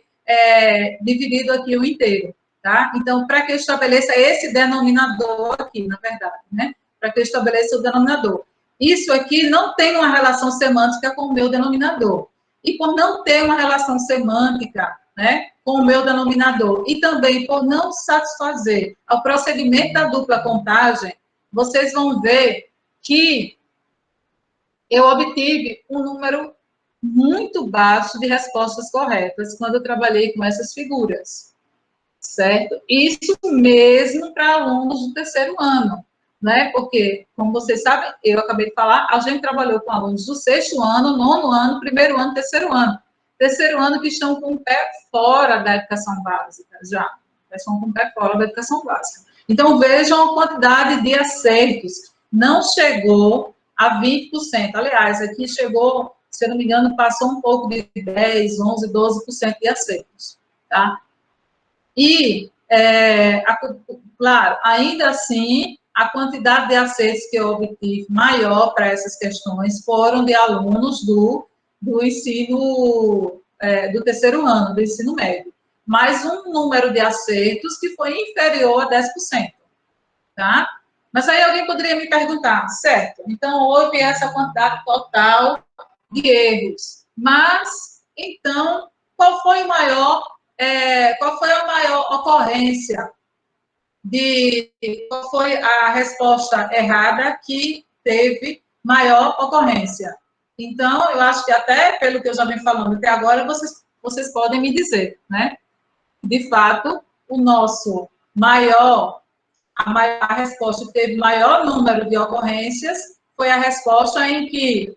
[SPEAKER 1] dividido aqui o inteiro, tá? Então, para que eu estabeleça esse denominador aqui, na verdade, né? Para que eu estabeleça o denominador. Isso aqui não tem uma relação semântica com o meu denominador. E por não ter uma relação semântica, né, com o meu denominador, e também por não satisfazer ao procedimento da dupla contagem, vocês vão ver que eu obtive um número muito baixo de respostas corretas quando eu trabalhei com essas figuras, certo? Isso mesmo para alunos do terceiro ano, né? Porque, como vocês sabem, eu acabei de falar, a gente trabalhou com alunos do sexto ano, nono ano, primeiro ano, terceiro ano. Terceiro ano que estão com o pé fora da educação básica, já. Estão com o pé fora da educação básica. Então, vejam a quantidade de acertos. Não chegou a 20%. Aliás, aqui chegou, se eu não me engano, passou um pouco de 10, 11, 12% de acertos, tá? E, claro, ainda assim, a quantidade de acertos que eu obtive maior para essas questões foram de alunos do ensino, do terceiro ano, do ensino médio. Mas um número de acertos que foi inferior a 10%, tá? Mas aí alguém poderia me perguntar, certo, então houve essa quantidade total de erros, mas, então, qual foi a maior ocorrência qual foi a resposta errada que teve maior ocorrência? Então, eu acho que até pelo que eu já venho falando até agora, vocês podem me dizer, né? De fato, a resposta que teve maior número de ocorrências foi a resposta em que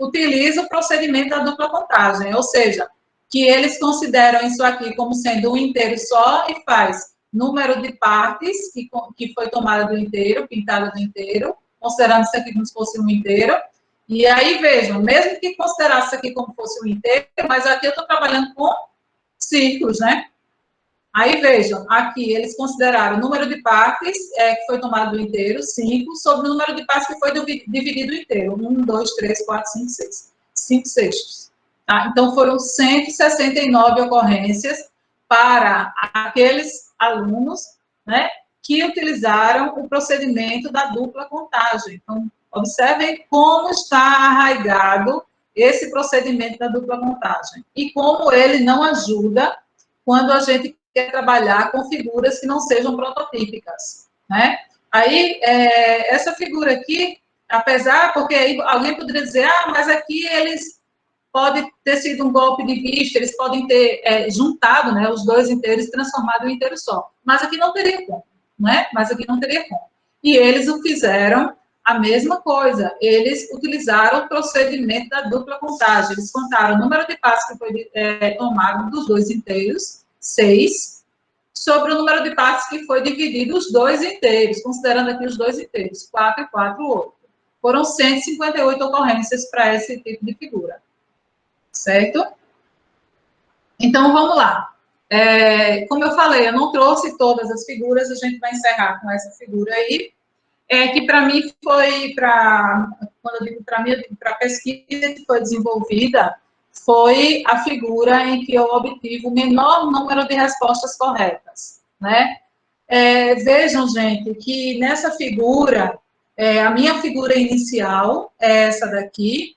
[SPEAKER 1] utiliza o procedimento da dupla contagem, ou seja, que eles consideram isso aqui como sendo um inteiro só e faz número de partes que foi tomada do inteiro, pintada do inteiro, considerando isso aqui como se fosse um inteiro. E aí, vejam, mesmo que considerasse isso aqui como fosse um inteiro, mas aqui eu estou trabalhando com círculos, né? Aí, vejam, aqui eles consideraram o número de partes que foi tomado do inteiro, 5, sobre o número de partes que foi dividido inteiro. 1, 2, 3, 4, 5, 6. 5 sextos. Tá? Então, foram 169 ocorrências para aqueles alunos, né, que utilizaram o procedimento da dupla contagem. Então, observem como está arraigado esse procedimento da dupla contagem e como ele não ajuda quando a gente quer trabalhar com figuras que não sejam prototípicas, né? Aí, essa figura aqui, porque aí alguém poderia dizer, mas aqui eles pode ter sido um golpe de vista, eles podem ter juntado, né, os dois inteiros e transformado em um inteiro só. Mas aqui não teria como, né? Mas aqui não teria como. E eles o fizeram a mesma coisa. Eles utilizaram o procedimento da dupla contagem. Eles contaram o número de passos que foi tomado dos dois inteiros, 6, sobre o número de partes que foi dividido os dois inteiros, considerando aqui os dois inteiros, 4 e 4, 8. Foram 158 ocorrências para esse tipo de figura. Certo? Então, vamos lá. Como eu falei, eu não trouxe todas as figuras, a gente vai encerrar com essa figura aí, que para mim foi, quando eu digo para mim, eu digo para a pesquisa que foi desenvolvida, foi a figura em que eu obtive o menor número de respostas corretas, né? Vejam, gente, que nessa figura, a minha figura inicial é essa daqui,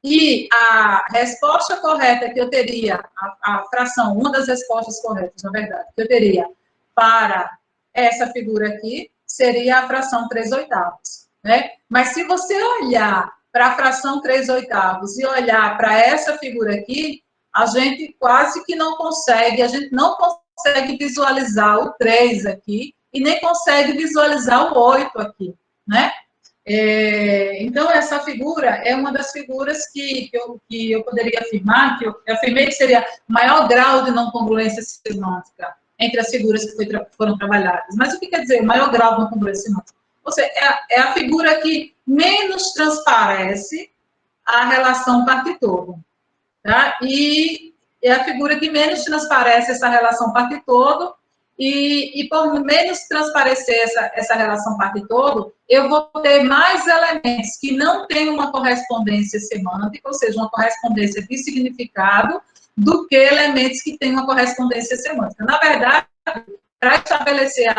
[SPEAKER 1] e a resposta correta que eu teria, a fração, uma das respostas corretas, na verdade, que eu teria para essa figura aqui, seria a fração 3/8, né? Mas se você olhar para a fração 3/8 e olhar para essa figura aqui, a gente quase que não consegue, a gente não consegue visualizar o 3 aqui e nem consegue visualizar o 8 aqui, né? Então, essa figura é uma das figuras que eu poderia afirmar, que eu afirmei que seria maior grau de não congruência semântica entre as figuras que foram trabalhadas. Mas o que quer dizer maior grau de não congruência semântica? Ou seja, é a figura que menos transparece a relação parte-todo. Tá? E é a figura que menos transparece essa relação parte-todo, e por menos transparecer essa relação parte-todo, eu vou ter mais elementos que não têm uma correspondência semântica, ou seja, uma correspondência de significado, do que elementos que têm uma correspondência semântica. Na verdade, para estabelecer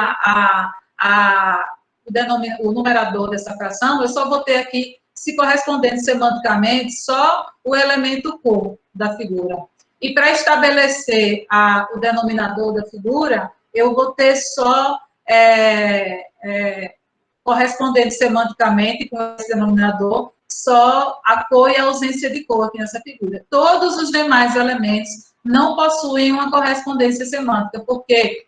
[SPEAKER 1] o numerador dessa fração, eu só vou ter aqui, se correspondendo semanticamente, só o elemento cor da figura. E para estabelecer o denominador da figura, eu vou ter só correspondente semanticamente com esse denominador, só a cor e a ausência de cor aqui nessa figura. Todos os demais elementos não possuem uma correspondência semântica, porque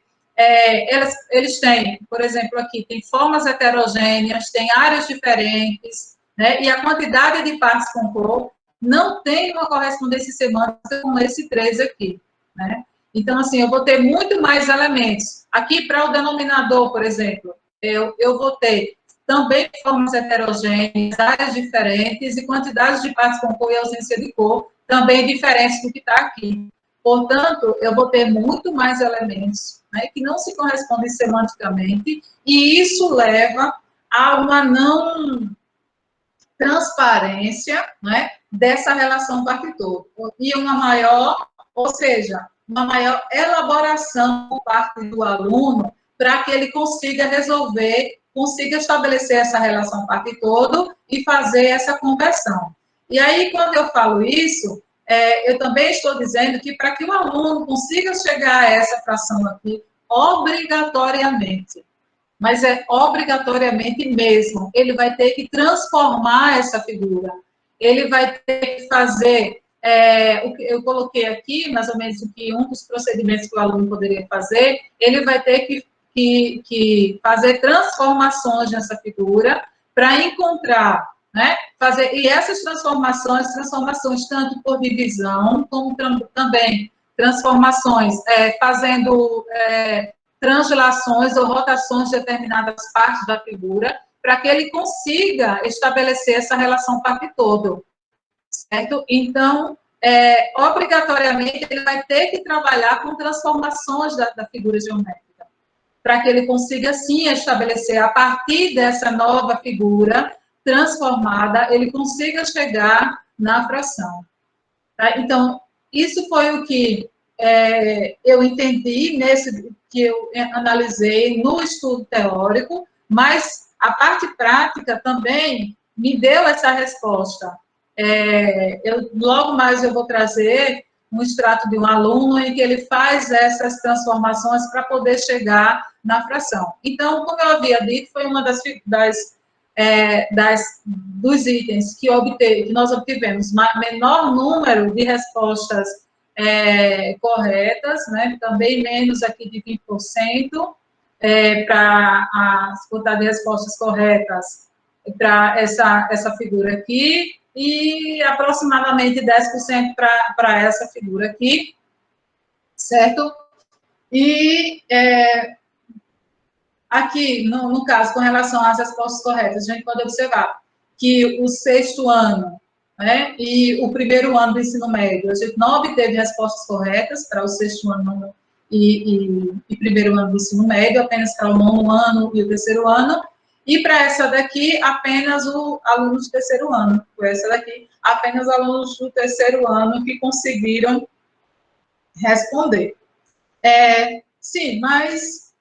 [SPEAKER 1] eles têm, por exemplo, aqui, tem formas heterogêneas, tem áreas diferentes, né, e a quantidade de partes com cor não tem uma correspondência semântica com esse 3 aqui, né? Então, assim, eu vou ter muito mais elementos. Aqui, para o denominador, por exemplo, eu vou ter também formas heterogêneas, áreas diferentes e quantidades de partes com cor e ausência de cor também diferentes do que está aqui. Portanto, eu vou ter muito mais elementos, né, que não se correspondem semanticamente, e isso leva a uma não transparência, né, dessa relação parte-todo. E uma maior, ou seja, uma maior elaboração por parte do aluno para que ele consiga resolver, consiga estabelecer essa relação parte-todo e fazer essa conversão. E aí, quando eu falo isso, eu também estou dizendo que para que o aluno consiga chegar a essa fração aqui, obrigatoriamente, mas é obrigatoriamente mesmo, ele vai ter que transformar essa figura, ele vai ter que fazer, eu coloquei aqui, mais ou menos, que um dos procedimentos que o aluno poderia fazer, ele vai ter que fazer transformações nessa figura para encontrar, né, e essas transformações tanto por divisão, como também transformações fazendo translações ou rotações de determinadas partes da figura, para que ele consiga estabelecer essa relação parte-todo, certo? Então, obrigatoriamente, ele vai ter que trabalhar com transformações da figura geométrica, para que ele consiga, sim, estabelecer, a partir dessa nova figura transformada, ele consiga chegar na fração. Tá? Então, isso foi o que eu entendi que eu analisei no estudo teórico, mas a parte prática também me deu essa resposta. Logo mais eu vou trazer um extrato de um aluno em que ele faz essas transformações para poder chegar na fração. Então, como eu havia dito, foi uma dos itens que nós obtivemos menor número de respostas corretas, né? Também menos aqui de 20%, para a quantidade de respostas corretas para essa figura aqui, e aproximadamente 10% para essa figura aqui, certo? E aqui, no caso, com relação às respostas corretas, a gente pode observar que o 6º ano, né, e o 1º ano do ensino médio, a gente não obteve respostas corretas para o 6º ano e 1º ano do ensino médio, apenas para o 9º ano e o 3º ano, e para essa daqui, apenas os alunos do 3º ano. Por essa daqui, apenas alunos do 3º ano que conseguiram responder. Sim, mas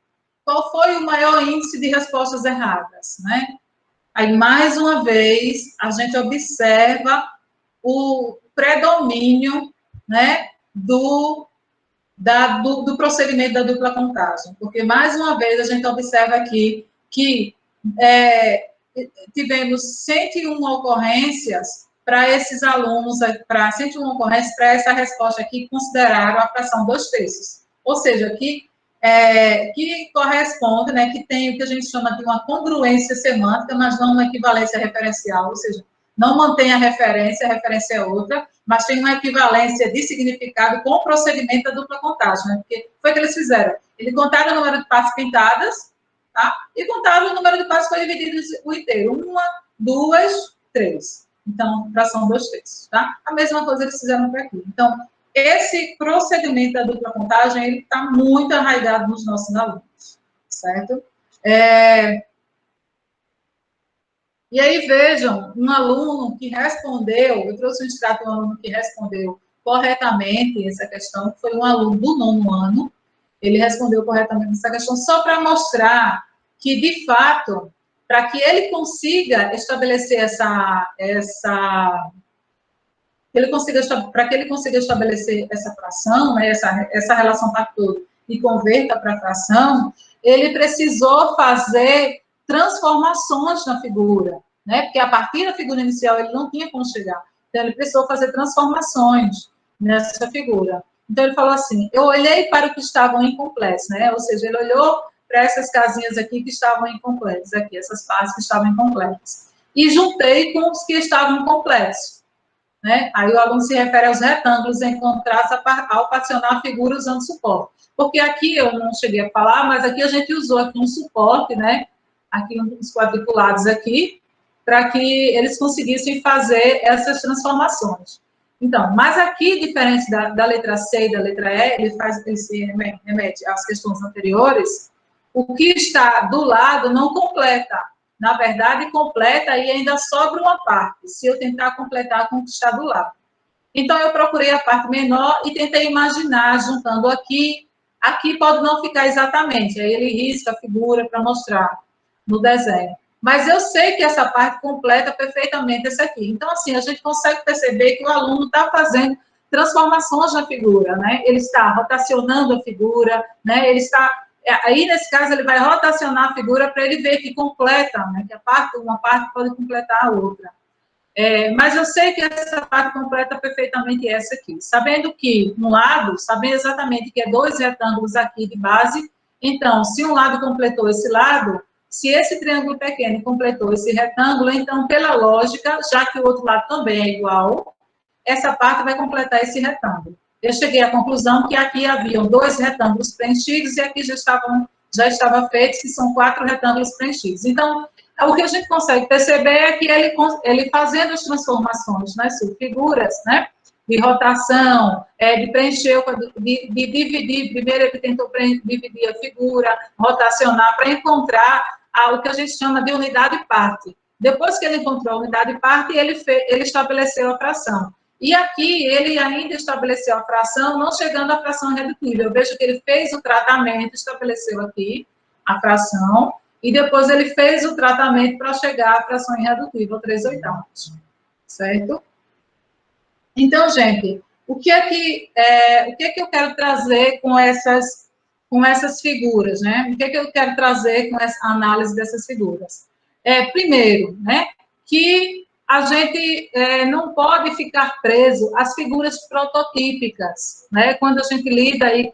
[SPEAKER 1] qual foi o maior índice de respostas erradas, né? Aí, mais uma vez, a gente observa o predomínio, né, do procedimento da dupla contagem, porque, mais uma vez, a gente observa aqui que tivemos 101 ocorrências para esses alunos, para 101 ocorrências para essa resposta aqui, consideraram a fração 2/3. Ou seja, que corresponde, né, que tem o que a gente chama de uma congruência semântica, mas não uma equivalência referencial, ou seja, não mantém a referência é outra, mas tem uma equivalência de significado com o procedimento da dupla contagem, né? Porque foi o que eles fizeram. Ele contava o número de partes pintadas, tá? E contava o número de partes que foi dividido o inteiro. 1, 2, 3. Então, fração 2/3, tá? A mesma coisa eles fizeram por aqui. Então, esse procedimento da dupla contagem, ele está muito arraigado nos nossos alunos, certo? E aí, vejam, um aluno que respondeu, eu trouxe um extrato de um aluno que respondeu corretamente essa questão, foi um aluno do 9º ano, ele respondeu corretamente essa questão, só para mostrar que, de fato, para que ele consiga estabelecer para que ele consiga estabelecer essa fração, né, essa relação factor e converta para fração, ele precisou fazer transformações na figura, né? Porque a partir da figura inicial ele não tinha como chegar. Então, ele precisou fazer transformações nessa figura. Então, ele falou assim, eu olhei para o que estavam incompletos, né? Ou seja, ele olhou para essas casinhas aqui que estavam incompletas, aqui, essas partes que estavam incompletas. E juntei com os que estavam completos. Né? Aí o aluno se refere aos retângulos encontrados ao particionar a figura usando suporte. Porque aqui eu não cheguei a falar, mas aqui a gente usou aqui um suporte, né? Aqui uns quadriculados aqui, para que eles conseguissem fazer essas transformações. Então, mas aqui, diferente da letra C e da letra E, ele se remete às questões anteriores, o que está do lado não completa. Na verdade, completa e ainda sobra uma parte, se eu tentar completar com o que está do lado. Então, eu procurei a parte menor e tentei imaginar, juntando aqui pode não ficar exatamente, aí ele risca a figura para mostrar no desenho. Mas eu sei que essa parte completa perfeitamente essa aqui. Então, assim, a gente consegue perceber que o aluno está fazendo transformações na figura, né? Ele está rotacionando a figura, né? Ele está... Aí, nesse caso, ele vai rotacionar a figura para ele ver que completa, né? Que uma parte pode completar a outra. Mas eu sei que essa parte completa perfeitamente essa aqui. Sabendo que, um lado, sabendo exatamente que é 2 retângulos aqui de base, então, se um lado completou esse lado, se esse triângulo pequeno completou esse retângulo, então, pela lógica, já que o outro lado também é igual, essa parte vai completar esse retângulo. Eu cheguei à conclusão que aqui haviam 2 retângulos preenchidos e aqui já estava feito, que são 4 retângulos preenchidos. Então, o que a gente consegue perceber é que ele fazendo as transformações nas suas figuras, né, de rotação, de preencher, de dividir, primeiro ele tentou dividir a figura, rotacionar, para encontrar o que a gente chama de unidade e parte. Depois que ele encontrou a unidade e parte, ele estabeleceu a fração. E aqui, ele ainda estabeleceu a fração, não chegando à fração irredutível. Eu vejo que ele fez o tratamento, estabeleceu aqui a fração, e depois ele fez o tratamento para chegar à fração irredutível, 3/8. Certo? Então, gente, o que é que eu quero trazer com essas figuras, né? O que é que eu quero trazer com essa análise dessas figuras? Primeiro, né, que a gente não pode ficar preso às figuras prototípicas, né? Quando a gente lida aí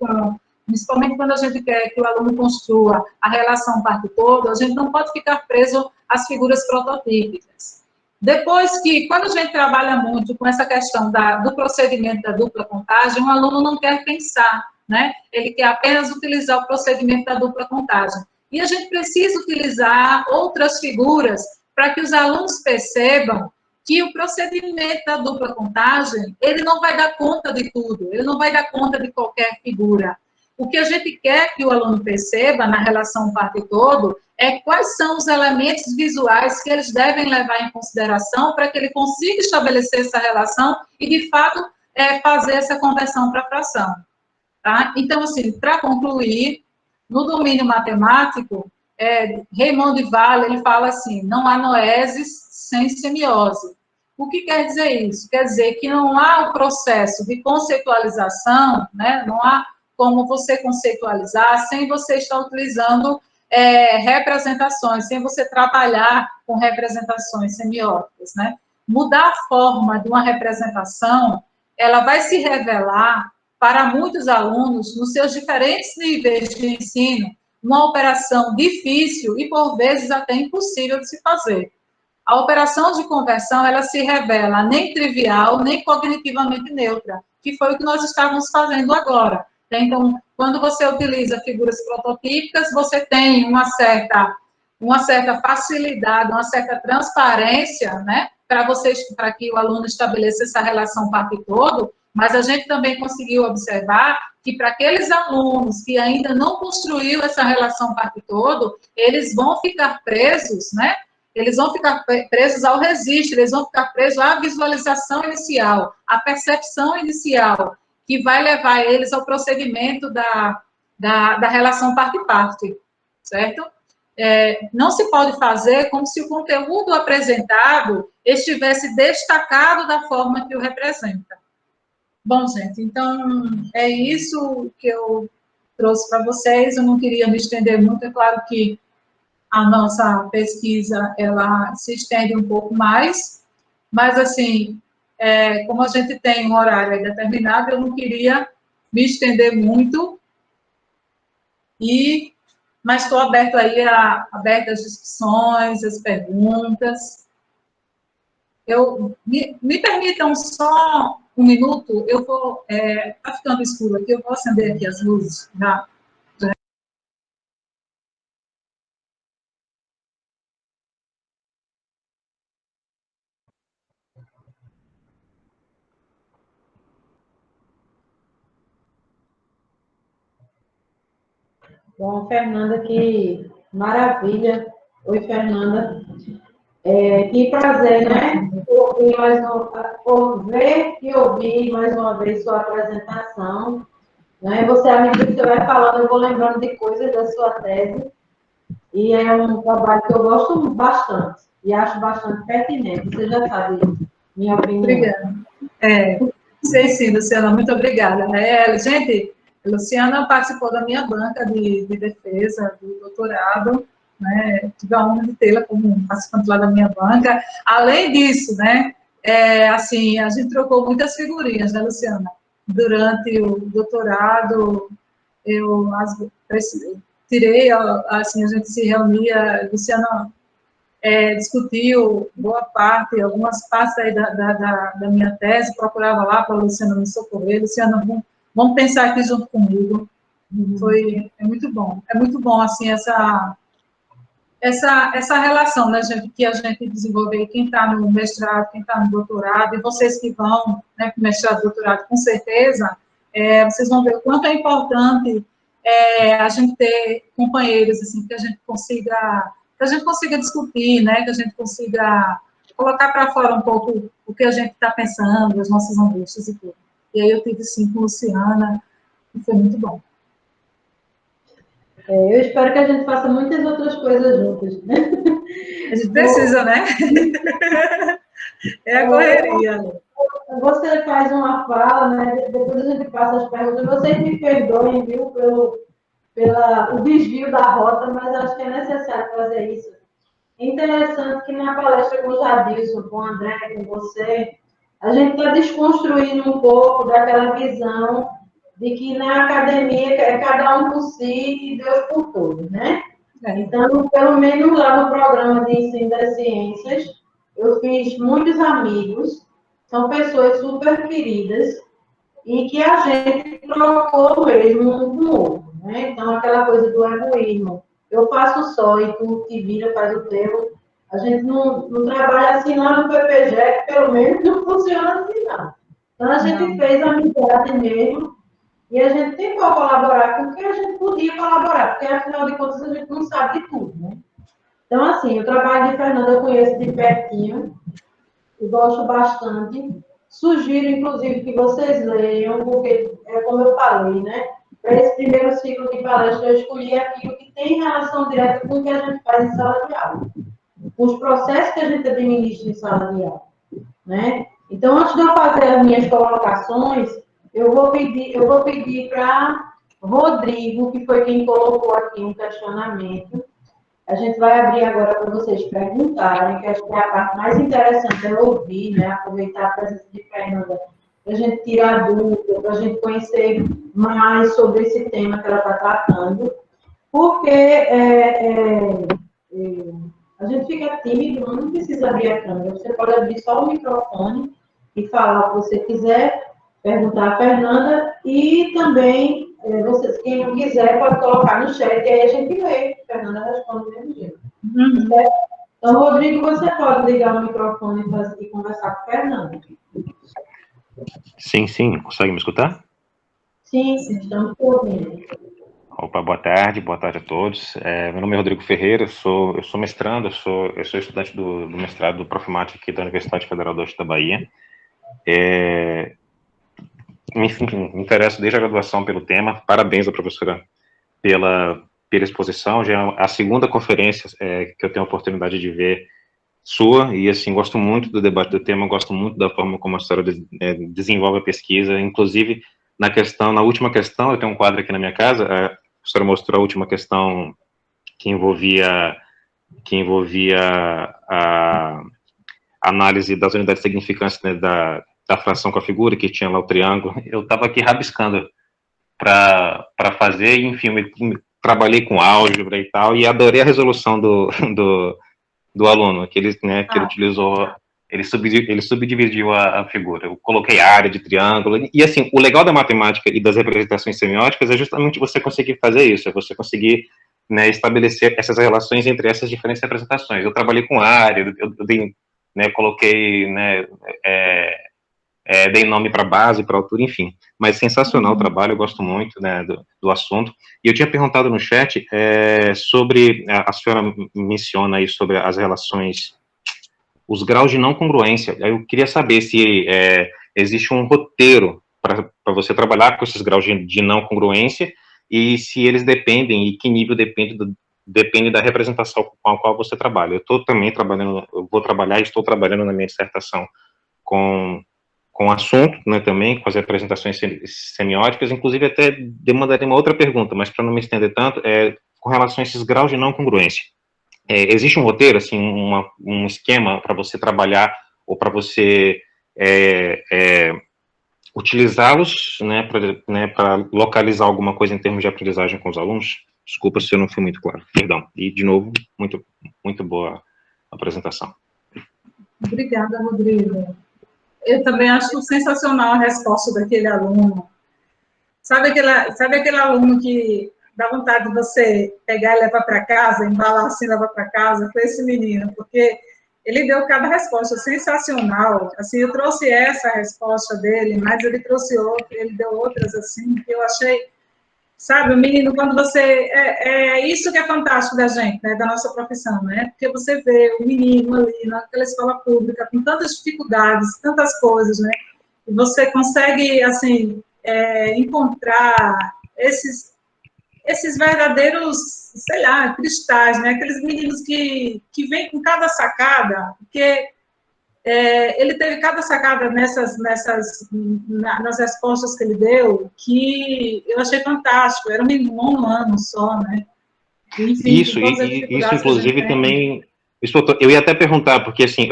[SPEAKER 1] principalmente quando a gente quer que o aluno construa a relação parte-todo, a gente não pode ficar preso às figuras prototípicas. Depois que, quando a gente trabalha muito com essa questão do procedimento da dupla contagem, o aluno não quer pensar, né? Ele quer apenas utilizar o procedimento da dupla contagem. E a gente precisa utilizar outras figuras para que os alunos percebam que o procedimento da dupla contagem, ele não vai dar conta de tudo, ele não vai dar conta de qualquer figura. O que a gente quer que o aluno perceba na relação parte-todo é quais são os elementos visuais que eles devem levar em consideração para que ele consiga estabelecer essa relação e, de fato, fazer essa conversão para fração. Tá? Então, assim, para concluir, no domínio matemático, Raymond de Waal, ele fala assim, não há noeses sem semiose. O que quer dizer isso? Quer dizer que não há o processo de conceitualização, né? Não há como você conceitualizar sem você estar utilizando representações, sem você trabalhar com representações semióticas, né? Mudar a forma de uma representação, ela vai se revelar para muitos alunos, nos seus diferentes níveis de ensino, uma operação difícil e, por vezes, até impossível de se fazer. A operação de conversão, ela se revela nem trivial, nem cognitivamente neutra, que foi o que nós estávamos fazendo agora. Então, quando você utiliza figuras prototípicas, você tem uma certa facilidade, uma certa transparência, né, para que o aluno estabeleça essa relação parte-todo, mas a gente também conseguiu observar que para aqueles alunos que ainda não construíram essa relação parte-todo, eles vão ficar presos, né, eles vão ficar presos ao registro, eles vão ficar presos à visualização inicial, à percepção inicial, que vai levar eles ao prosseguimento da relação parte-parte, certo? Não se pode fazer como se o conteúdo apresentado estivesse destacado da forma que o representa. Bom, gente, então é isso que eu trouxe para vocês. Eu não queria me estender muito, é claro que a nossa pesquisa, ela se estende um pouco mais, mas, assim, como a gente tem um horário determinado, eu não queria me estender muito, mas estou aberto aí aberto às discussões, às perguntas. Me permitam só um minuto, eu vou, está ficando escuro aqui, eu vou acender aqui as luzes, já.
[SPEAKER 2] Bom, Fernanda, que maravilha. Oi, Fernanda. Que prazer, né? Por ver e ouvir mais uma vez sua apresentação. Né? Você, à medida que você vai falando, eu vou lembrando de coisas da sua tese. E é um trabalho que eu gosto bastante e acho bastante pertinente. Você já sabe minha opinião.
[SPEAKER 1] Obrigada. Sei sim, Luciana, muito obrigada. Gente, a Luciana participou da minha banca de defesa do doutorado, né? Tive a honra de tê-la como participante lá da minha banca. Além disso, né, assim, a gente trocou muitas figurinhas, né, Luciana? Durante o doutorado, eu tirei, assim, a gente se reunia, Luciana discutiu boa parte, algumas partes aí da minha tese, procurava lá para a Luciana me socorrer. Luciana, vamos pensar aqui junto comigo. É muito bom, assim, essa relação, né, gente, que a gente desenvolveu, quem está no mestrado, quem está no doutorado, e vocês que vão, né, para o mestrado e doutorado, com certeza, vocês vão ver o quanto é importante a gente ter companheiros, assim, que a gente consiga discutir, né, que a gente consiga colocar para fora um pouco o que a gente está pensando, as nossas angústias e tudo. E aí eu tive, sim, com Luciana, e foi muito bom.
[SPEAKER 2] Eu espero que a gente faça muitas outras coisas juntas, né?
[SPEAKER 1] A gente precisa, né? É a correria.
[SPEAKER 2] Você faz uma fala, né? Depois a gente passa as perguntas. Vocês me perdoem, viu, pelo o desvio da rota, mas acho que é necessário fazer isso. É interessante que na palestra com o Jadilson, com o André, com você, a gente está desconstruindo um pouco daquela visão de que na academia é cada um por si e Deus por todos, né? Então, pelo menos lá no programa de ensino das ciências, eu fiz muitos amigos, são pessoas super queridas, e que a gente trocou mesmo um com o outro, né? Então, aquela coisa do egoísmo, eu faço só e tu te vira, faz o teu. A gente não trabalha assim lá no PPG, pelo menos não funciona assim, não. Então, a gente fez amizade mesmo, e a gente tentou colaborar com o que a gente podia colaborar, porque, afinal de contas, a gente não sabe de tudo, né? Então, assim, o trabalho de Fernanda eu conheço de pertinho, eu gosto bastante. Sugiro, inclusive, que vocês leiam, porque, como eu falei, né? Para esse primeiro ciclo de palestra, eu escolhi aquilo que tem relação direta com o que a gente faz em sala de aula, com os processos que a gente administra em sala de aula, né? Então, antes de eu fazer as minhas colocações, eu vou pedir para Rodrigo, que foi quem colocou aqui um questionamento. A gente vai abrir agora para vocês perguntarem, que acho que é a parte mais interessante é ouvir, né? Aproveitar a presença de Fernanda, para a gente tirar dúvida, para a gente conhecer mais sobre esse tema que ela está tratando, porque a gente fica tímido, mas não precisa abrir a câmera, você pode abrir só o microfone e falar o que você quiser, perguntar a Fernanda, e também, quem não quiser, pode colocar no chat, e aí a gente lê. A Fernanda responde do mesmo jeito. Então, Rodrigo, você pode ligar o microfone e conversar com a Fernanda.
[SPEAKER 4] Sim, sim. Consegue me escutar?
[SPEAKER 2] Sim, estamos ouvindo.
[SPEAKER 4] Opa, boa tarde a todos. Meu nome é Rodrigo Ferreira, eu sou mestrando, eu sou estudante do mestrado do Profimat aqui da Universidade Federal do Oeste da Bahia. Me interesso desde a graduação pelo tema. Parabéns à professora pela exposição. Já é a segunda conferência que eu tenho a oportunidade de ver sua, e assim, gosto muito do debate do tema, gosto muito da forma como a senhora desenvolve a pesquisa, inclusive na última questão, eu tenho um quadro aqui na minha casa, a senhora mostrou a última questão que envolvia a análise das unidades de significância, né, da fração com a figura, que tinha lá o triângulo. Eu estava aqui rabiscando para fazer, e, enfim, trabalhei com álgebra e tal, e adorei a resolução do aluno, que ele utilizou, ele subdividiu a figura. Eu coloquei área de triângulo, e assim, o legal da matemática e das representações semióticas é justamente você conseguir fazer isso, é você conseguir, né, estabelecer essas relações entre essas diferentes representações. Eu trabalhei com área, eu dei, né, coloquei, né, dei nome para base, para altura, enfim. Mas sensacional o trabalho, eu gosto muito, né, do assunto. E eu tinha perguntado no chat sobre, a senhora menciona aí sobre as relações, os graus de não congruência. Eu queria saber se existe um roteiro para você trabalhar com esses graus de não congruência, e se eles dependem, e que nível depende da representação com a qual você trabalha. Eu estou também trabalhando, estou trabalhando na minha dissertação com o assunto, né, também, com as representações semióticas, inclusive até demandaria uma outra pergunta, mas para não me estender tanto, com relação a esses graus de não congruência. Existe um roteiro, assim, um esquema para você trabalhar, ou para você utilizá-los, né, para localizar alguma coisa em termos de aprendizagem com os alunos? Desculpa se eu não fui muito claro, perdão. E, de novo, muito, muito boa apresentação.
[SPEAKER 1] Obrigada, Rodrigo. Eu também acho sensacional a resposta daquele aluno. Sabe aquele aluno que dá vontade de você pegar e levar para casa, embalar assim e levar para casa? Foi esse menino, porque ele deu cada resposta sensacional. Assim, eu trouxe essa resposta dele, mas ele trouxe outra, ele deu outras assim, que eu achei... Sabe, o menino, quando você... É isso que é fantástico da gente, né, da nossa profissão, né? Porque você vê o menino ali naquela escola pública com tantas dificuldades, tantas coisas, né? E você consegue, assim, encontrar esses verdadeiros, sei lá, cristais, né? Aqueles meninos que vêm com cada sacada, porque... ele teve cada sacada nas respostas que ele deu, que eu achei fantástico. Era um nono ano só, né? Enfim,
[SPEAKER 4] isso inclusive, também... Eu ia até perguntar, porque, assim,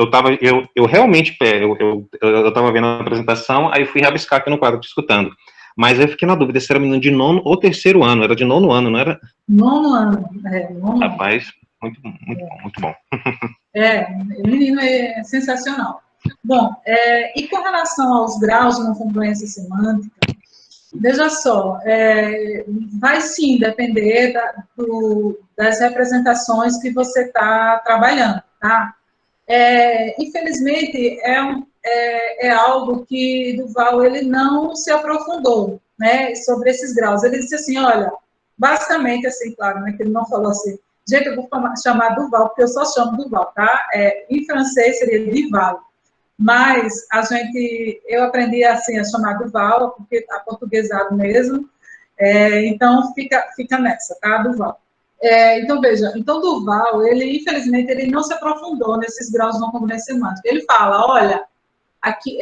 [SPEAKER 4] eu realmente estava vendo a apresentação, aí eu fui rabiscar aqui no quadro, escutando. Mas eu fiquei na dúvida se era menino de nono ou terceiro ano. Era de nono ano, não era?
[SPEAKER 1] Nono ano, nono ano.
[SPEAKER 4] Rapaz, muito bom, muito bom.
[SPEAKER 1] O menino é sensacional. Bom, e com relação aos graus de não congruência semântica, veja só, vai sim depender das representações que você está trabalhando, tá? Infelizmente, é algo que Duval ele não se aprofundou, né, sobre esses graus. Ele disse assim, olha, basicamente, assim, claro, né, que ele não falou assim, gente, eu vou chamar Duval, porque eu só chamo Duval, tá? Em francês seria Duval. Mas eu aprendi assim a chamar Duval, porque tá portuguesado mesmo, então fica nessa, tá, Duval? Então, veja, Duval, infelizmente, ele não se aprofundou nesses graus de não congruência semântica. Ele fala, olha, aqui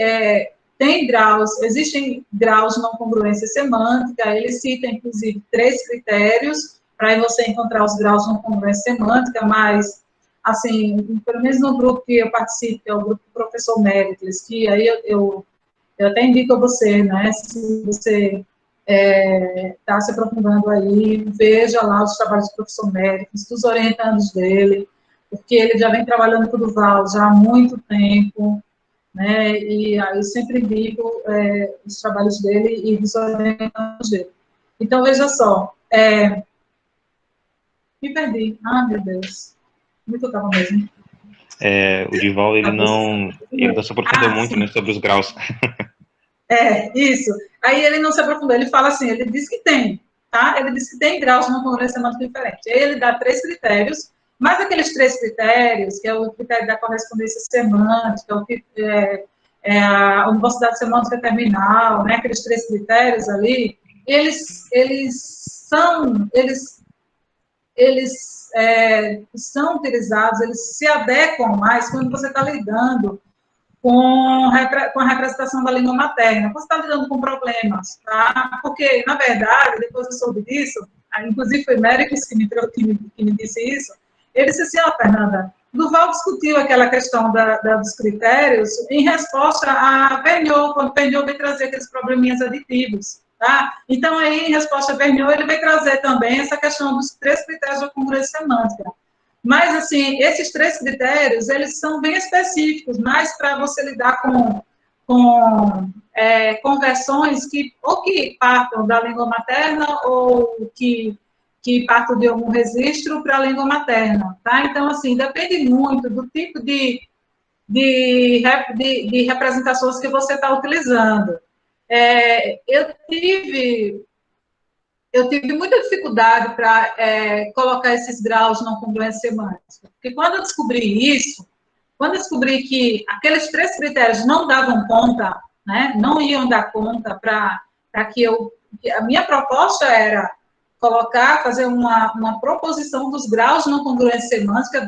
[SPEAKER 1] existem graus de não congruência semântica, ele cita, inclusive, 3 critérios para você encontrar os graus de não congruência semântica, mas, assim, pelo menos no grupo que eu participo, que é o grupo do professor Méricles, que aí eu até indico a você, né, se você está se aprofundando aí, veja lá os trabalhos do professor Méricles, dos orientandos dele, porque ele já vem trabalhando com o Duval já há muito tempo, né, e aí eu sempre indico os trabalhos dele e dos orientandos dele. Então, veja só, me perdi, meu Deus, como é que eu estava mesmo?
[SPEAKER 4] O Dival, ele não se aprofundou muito, né, sobre os graus.
[SPEAKER 1] Isso. Aí ele não se aprofundou, ele fala assim, ele diz que tem, tá? Ele diz que tem graus de não congruência semântica diferente. Aí ele dá 3 critérios, mas aqueles 3 critérios, que é o critério da correspondência semântica, o que a universidade semântica terminal, né? Aqueles 3 critérios ali, eles são utilizados, eles se adequam mais quando você está lidando com a representação da língua materna, você está lidando com problemas, tá? Porque, na verdade, depois eu soube disso, inclusive foi Méricles que me disse isso, ele disse assim, Fernanda, Duval discutiu aquela questão dos critérios em resposta a Vergniaud, quando Vergniaud veio trazer aqueles probleminhas aditivos, tá? Então, aí, em resposta a Vergniaud, ele veio trazer também essa questão dos 3 critérios da congruência semântica. Mas, assim, esses 3 critérios, eles são bem específicos, mais para você lidar com conversões que partam da língua materna ou que partam de algum registro para a língua materna, tá? Então, assim, depende muito do tipo de representações que você está utilizando. Eu tive muita dificuldade para colocar esses graus de não congruência semântica, porque quando eu descobri que aqueles 3 critérios não davam conta, né, não iam dar conta para que a minha proposta era fazer uma proposição dos graus de não congruência semântica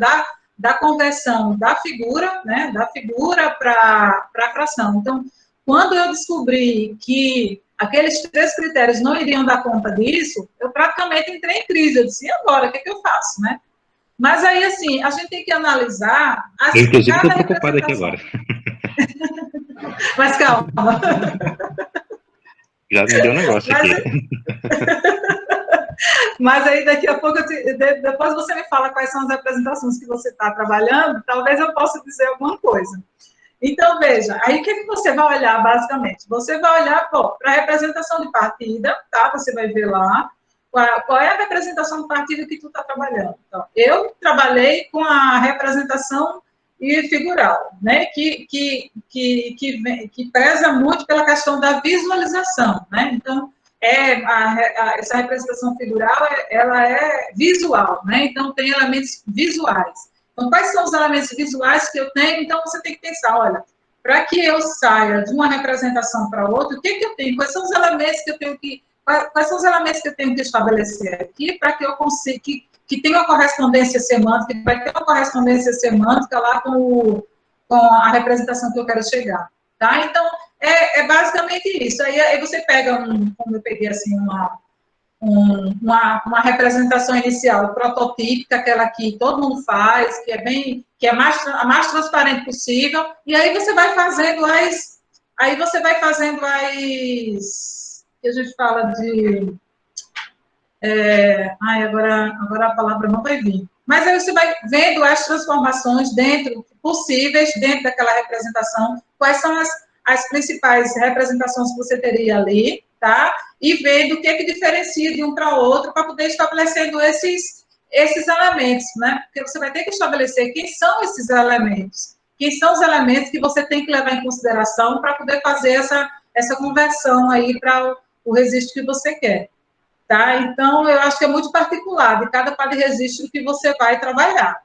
[SPEAKER 1] da conversão da figura, né, da figura para a fração. Então, quando eu descobri que aqueles 3 critérios não iriam dar conta disso, eu praticamente entrei em crise. Eu disse, e agora, o que eu faço, né? Mas aí, assim, a gente tem que analisar...
[SPEAKER 4] Eu, inclusive, estou preocupado aqui agora.
[SPEAKER 1] Mas calma.
[SPEAKER 4] Já me deu um negócio aqui.
[SPEAKER 1] Mas aí, daqui a pouco, depois você me fala quais são as representações que você está trabalhando, talvez eu possa dizer alguma coisa. Então, veja, aí o que você vai olhar, basicamente? Você vai olhar para a representação de partida, tá? Você vai ver lá qual é a representação de partida que tu está trabalhando. Então, eu trabalhei com a representação figural, né? Que preza muito pela questão da visualização, né? Então, essa representação figural, ela é visual, né? Então, tem elementos visuais. Então, quais são os elementos visuais que eu tenho? Então, você tem que pensar, olha, para que eu saia de uma representação para outra, o que eu tenho? Quais são os elementos que eu tenho que estabelecer aqui para que eu consiga, que tenha uma correspondência semântica, que vai ter uma correspondência semântica lá com a representação que eu quero chegar, tá? Então, basicamente isso. Aí você pega como eu peguei assim, uma representação inicial prototípica, aquela que todo mundo faz, que é a mais transparente possível, e aí você vai fazendo que a gente fala de agora a palavra não vai vir. Mas aí você vai vendo as transformações possíveis dentro daquela representação, quais são as principais representações que você teria ali, tá? E vendo o que diferencia de um para o outro para poder estabelecendo esses elementos, né? Porque você vai ter que estabelecer quem são esses elementos, quem são os elementos que você tem que levar em consideração para poder fazer essa conversão aí para o registro que você quer, tá? Então, eu acho que é muito particular de cada par de registro que você vai trabalhar.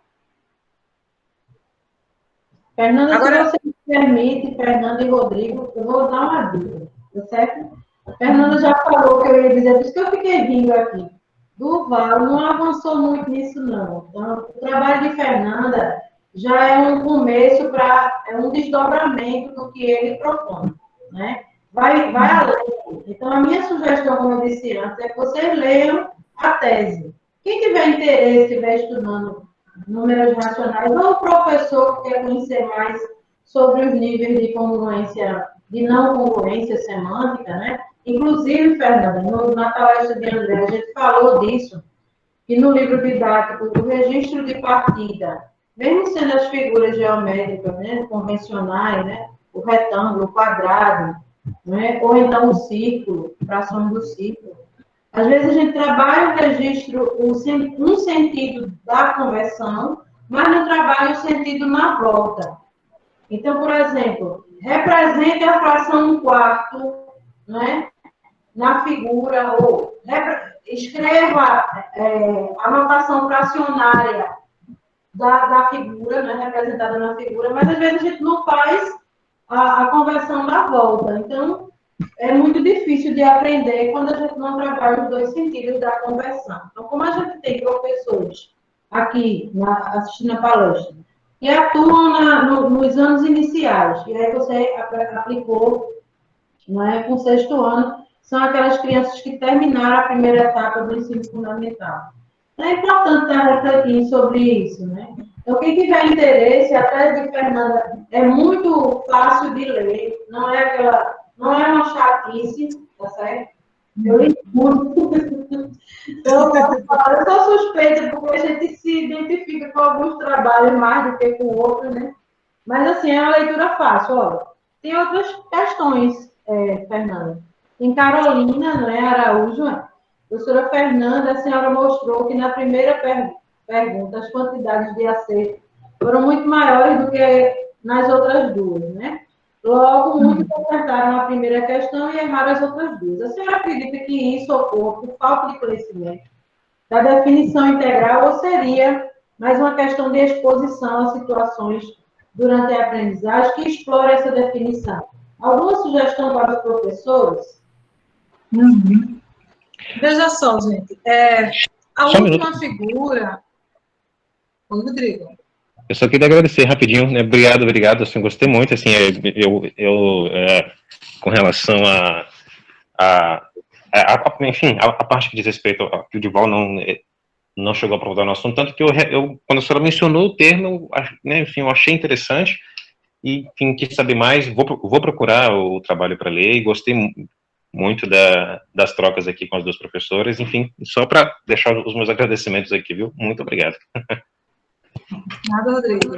[SPEAKER 2] Fernanda, agora, se você me permite, Fernanda e Rodrigo, eu vou dar uma dica, tá certo? A Fernanda já falou que eu ia dizer, por isso que eu fiquei vindo aqui. Duval não avançou muito nisso, não. Então, o trabalho de Fernanda já é um começo é um desdobramento do que ele propõe. né? Vai além. Então, a minha sugestão, como eu disse antes, é que vocês leiam a tese. Quem tiver interesse, estiver estudando números racionais, ou o professor que quer conhecer mais sobre os níveis de congruência, de não congruência semântica, né? Inclusive, Fernanda, na palestra de André, a gente falou disso, que no livro didático, o registro de partida, mesmo sendo as figuras geométricas, né, convencionais, né, o retângulo, o quadrado, né, ou então o círculo, frações do círculo, às vezes a gente trabalha o registro, um sentido da conversão, mas não trabalha o sentido na volta. Então, por exemplo, represente a fração 1/4, né, na figura, ou escreva a notação fracionária da figura, né, representada na figura, mas às vezes a gente não faz a conversão da volta. Então, é muito difícil de aprender quando a gente não trabalha os dois sentidos da conversão. Então, como a gente tem professores aqui assistindo a palestra que atuam nos anos iniciais, e aí você aplicou, não é, com o 6º ano, são aquelas crianças que terminaram a primeira etapa do ensino fundamental. Então, é importante estar refletindo sobre isso, né? Então, quem tiver interesse, a tese de Fernanda é muito fácil de ler, não é uma chatice, tá certo? Eu li muito. Então, eu sou suspeita, porque a gente se identifica com alguns trabalhos mais do que com outros, né? Mas, assim, é uma leitura fácil. Olha, tem outras questões, Fernanda. Em Carolina, não é, Araújo, professora Fernanda, a senhora mostrou que na primeira pergunta as quantidades de acerto foram muito maiores do que nas outras duas, né? Logo, muitos acertaram a primeira questão e erraram as outras duas. A senhora acredita que isso ocorre por falta de conhecimento da definição integral ou seria mais uma questão de exposição a situações durante a aprendizagem que explora essa definição? Alguma sugestão para os professores?
[SPEAKER 1] Veja só, gente. A última figura... Oi, Rodrigo.
[SPEAKER 4] Eu só queria agradecer rapidinho, né? Obrigado, assim, gostei muito, assim, com relação enfim, a parte que diz respeito ao que o Dival não chegou a aprofundar no assunto, tanto que quando a senhora mencionou o termo, né, enfim, eu achei interessante e, enfim, quis saber mais, vou procurar o trabalho para ler e gostei muito das trocas aqui com as duas professoras, enfim, só para deixar os meus agradecimentos aqui, viu? Muito obrigado.
[SPEAKER 1] Nada, Rodrigo.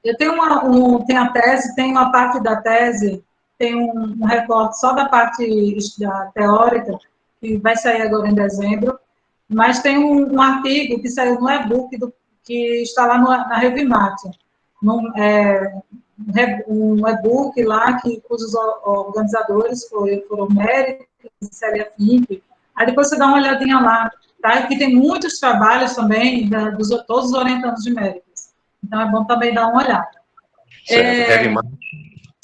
[SPEAKER 1] Eu tenho tem a tese, tem uma parte da tese, tem um recorte só da parte da teórica, que vai sair agora em dezembro, mas tem um artigo que saiu no e-book, que está lá na Revimate, um e-book lá, cujos organizadores foram Méritos, Célia Fink. Aí depois você dá uma olhadinha lá, tá? E tem muitos trabalhos também, todos os orientandos de Méritos. Então, é bom também dar uma olhada.
[SPEAKER 4] Certo, Revimate.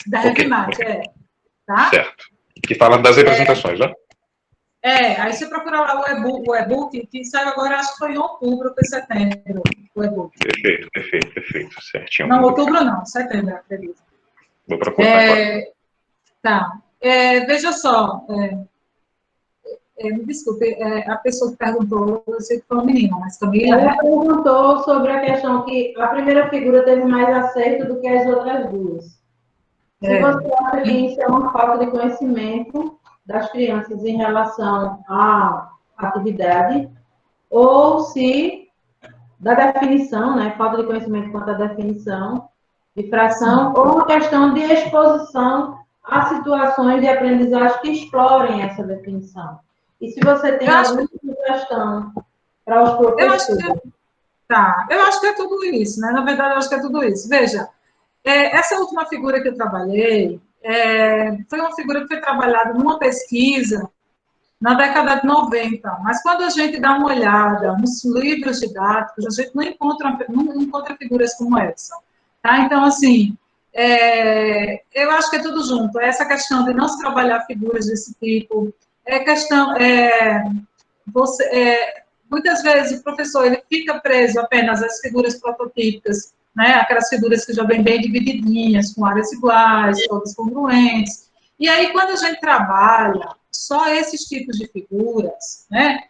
[SPEAKER 1] Da Revimate, tá?
[SPEAKER 4] Certo. Que fala das representações, né?
[SPEAKER 1] Aí você procura lá o e-book, que saiu agora, acho que foi em outubro ou foi setembro, o e-book.
[SPEAKER 4] Perfeito, certinho.
[SPEAKER 1] Não, outubro não, setembro, acredito.
[SPEAKER 4] Vou procurar agora.
[SPEAKER 1] Tá. Veja só, me desculpe, a pessoa que perguntou, eu sei que foi uma menina, mas Camila...
[SPEAKER 2] Ela perguntou sobre a questão que a primeira figura teve mais acerto do que as outras duas. Se você acha que isso é uma falta de conhecimento das crianças em relação à atividade, ou se da definição, né, falta de conhecimento quanto à definição de fração, ou uma questão de exposição a situações de aprendizagem que explorem essa definição. E se você tem alguma sugestão para os professores?
[SPEAKER 1] Eu acho que é tudo isso, né? Na verdade, eu acho que é tudo isso. Veja, essa última figura que eu trabalhei foi uma figura que foi trabalhada numa pesquisa na década de 90, mas quando a gente dá uma olhada nos livros didáticos, a gente não encontra figuras como essa. Tá? Então, assim, eu acho que é tudo junto. Essa questão de não se trabalhar figuras desse tipo, muitas vezes o professor ele fica preso apenas às figuras prototípicas né? Aquelas figuras que já vêm bem divididinhas, com áreas iguais, todas congruentes. E aí, quando a gente trabalha só esses tipos de figuras, né?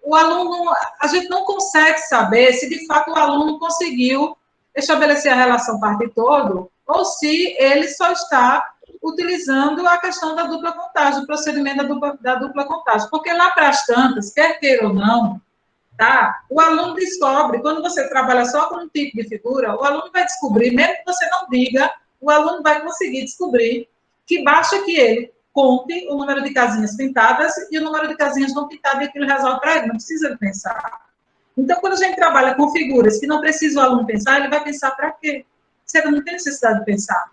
[SPEAKER 1] O aluno, a gente não consegue saber se de fato o aluno conseguiu estabelecer a relação parte todo, ou se ele só está utilizando a questão da dupla contagem, o procedimento da dupla contagem. Porque lá para as tantas, quer queira ou não, tá? O aluno descobre, quando você trabalha só com um tipo de figura, o aluno vai descobrir, mesmo que você não diga, o aluno vai conseguir descobrir que basta que ele conte o número de casinhas pintadas e o número de casinhas não pintadas e aquilo resolve para ele, não precisa pensar. Então, quando a gente trabalha com figuras que não precisa o aluno pensar, ele vai pensar para quê? Você não tem necessidade de pensar,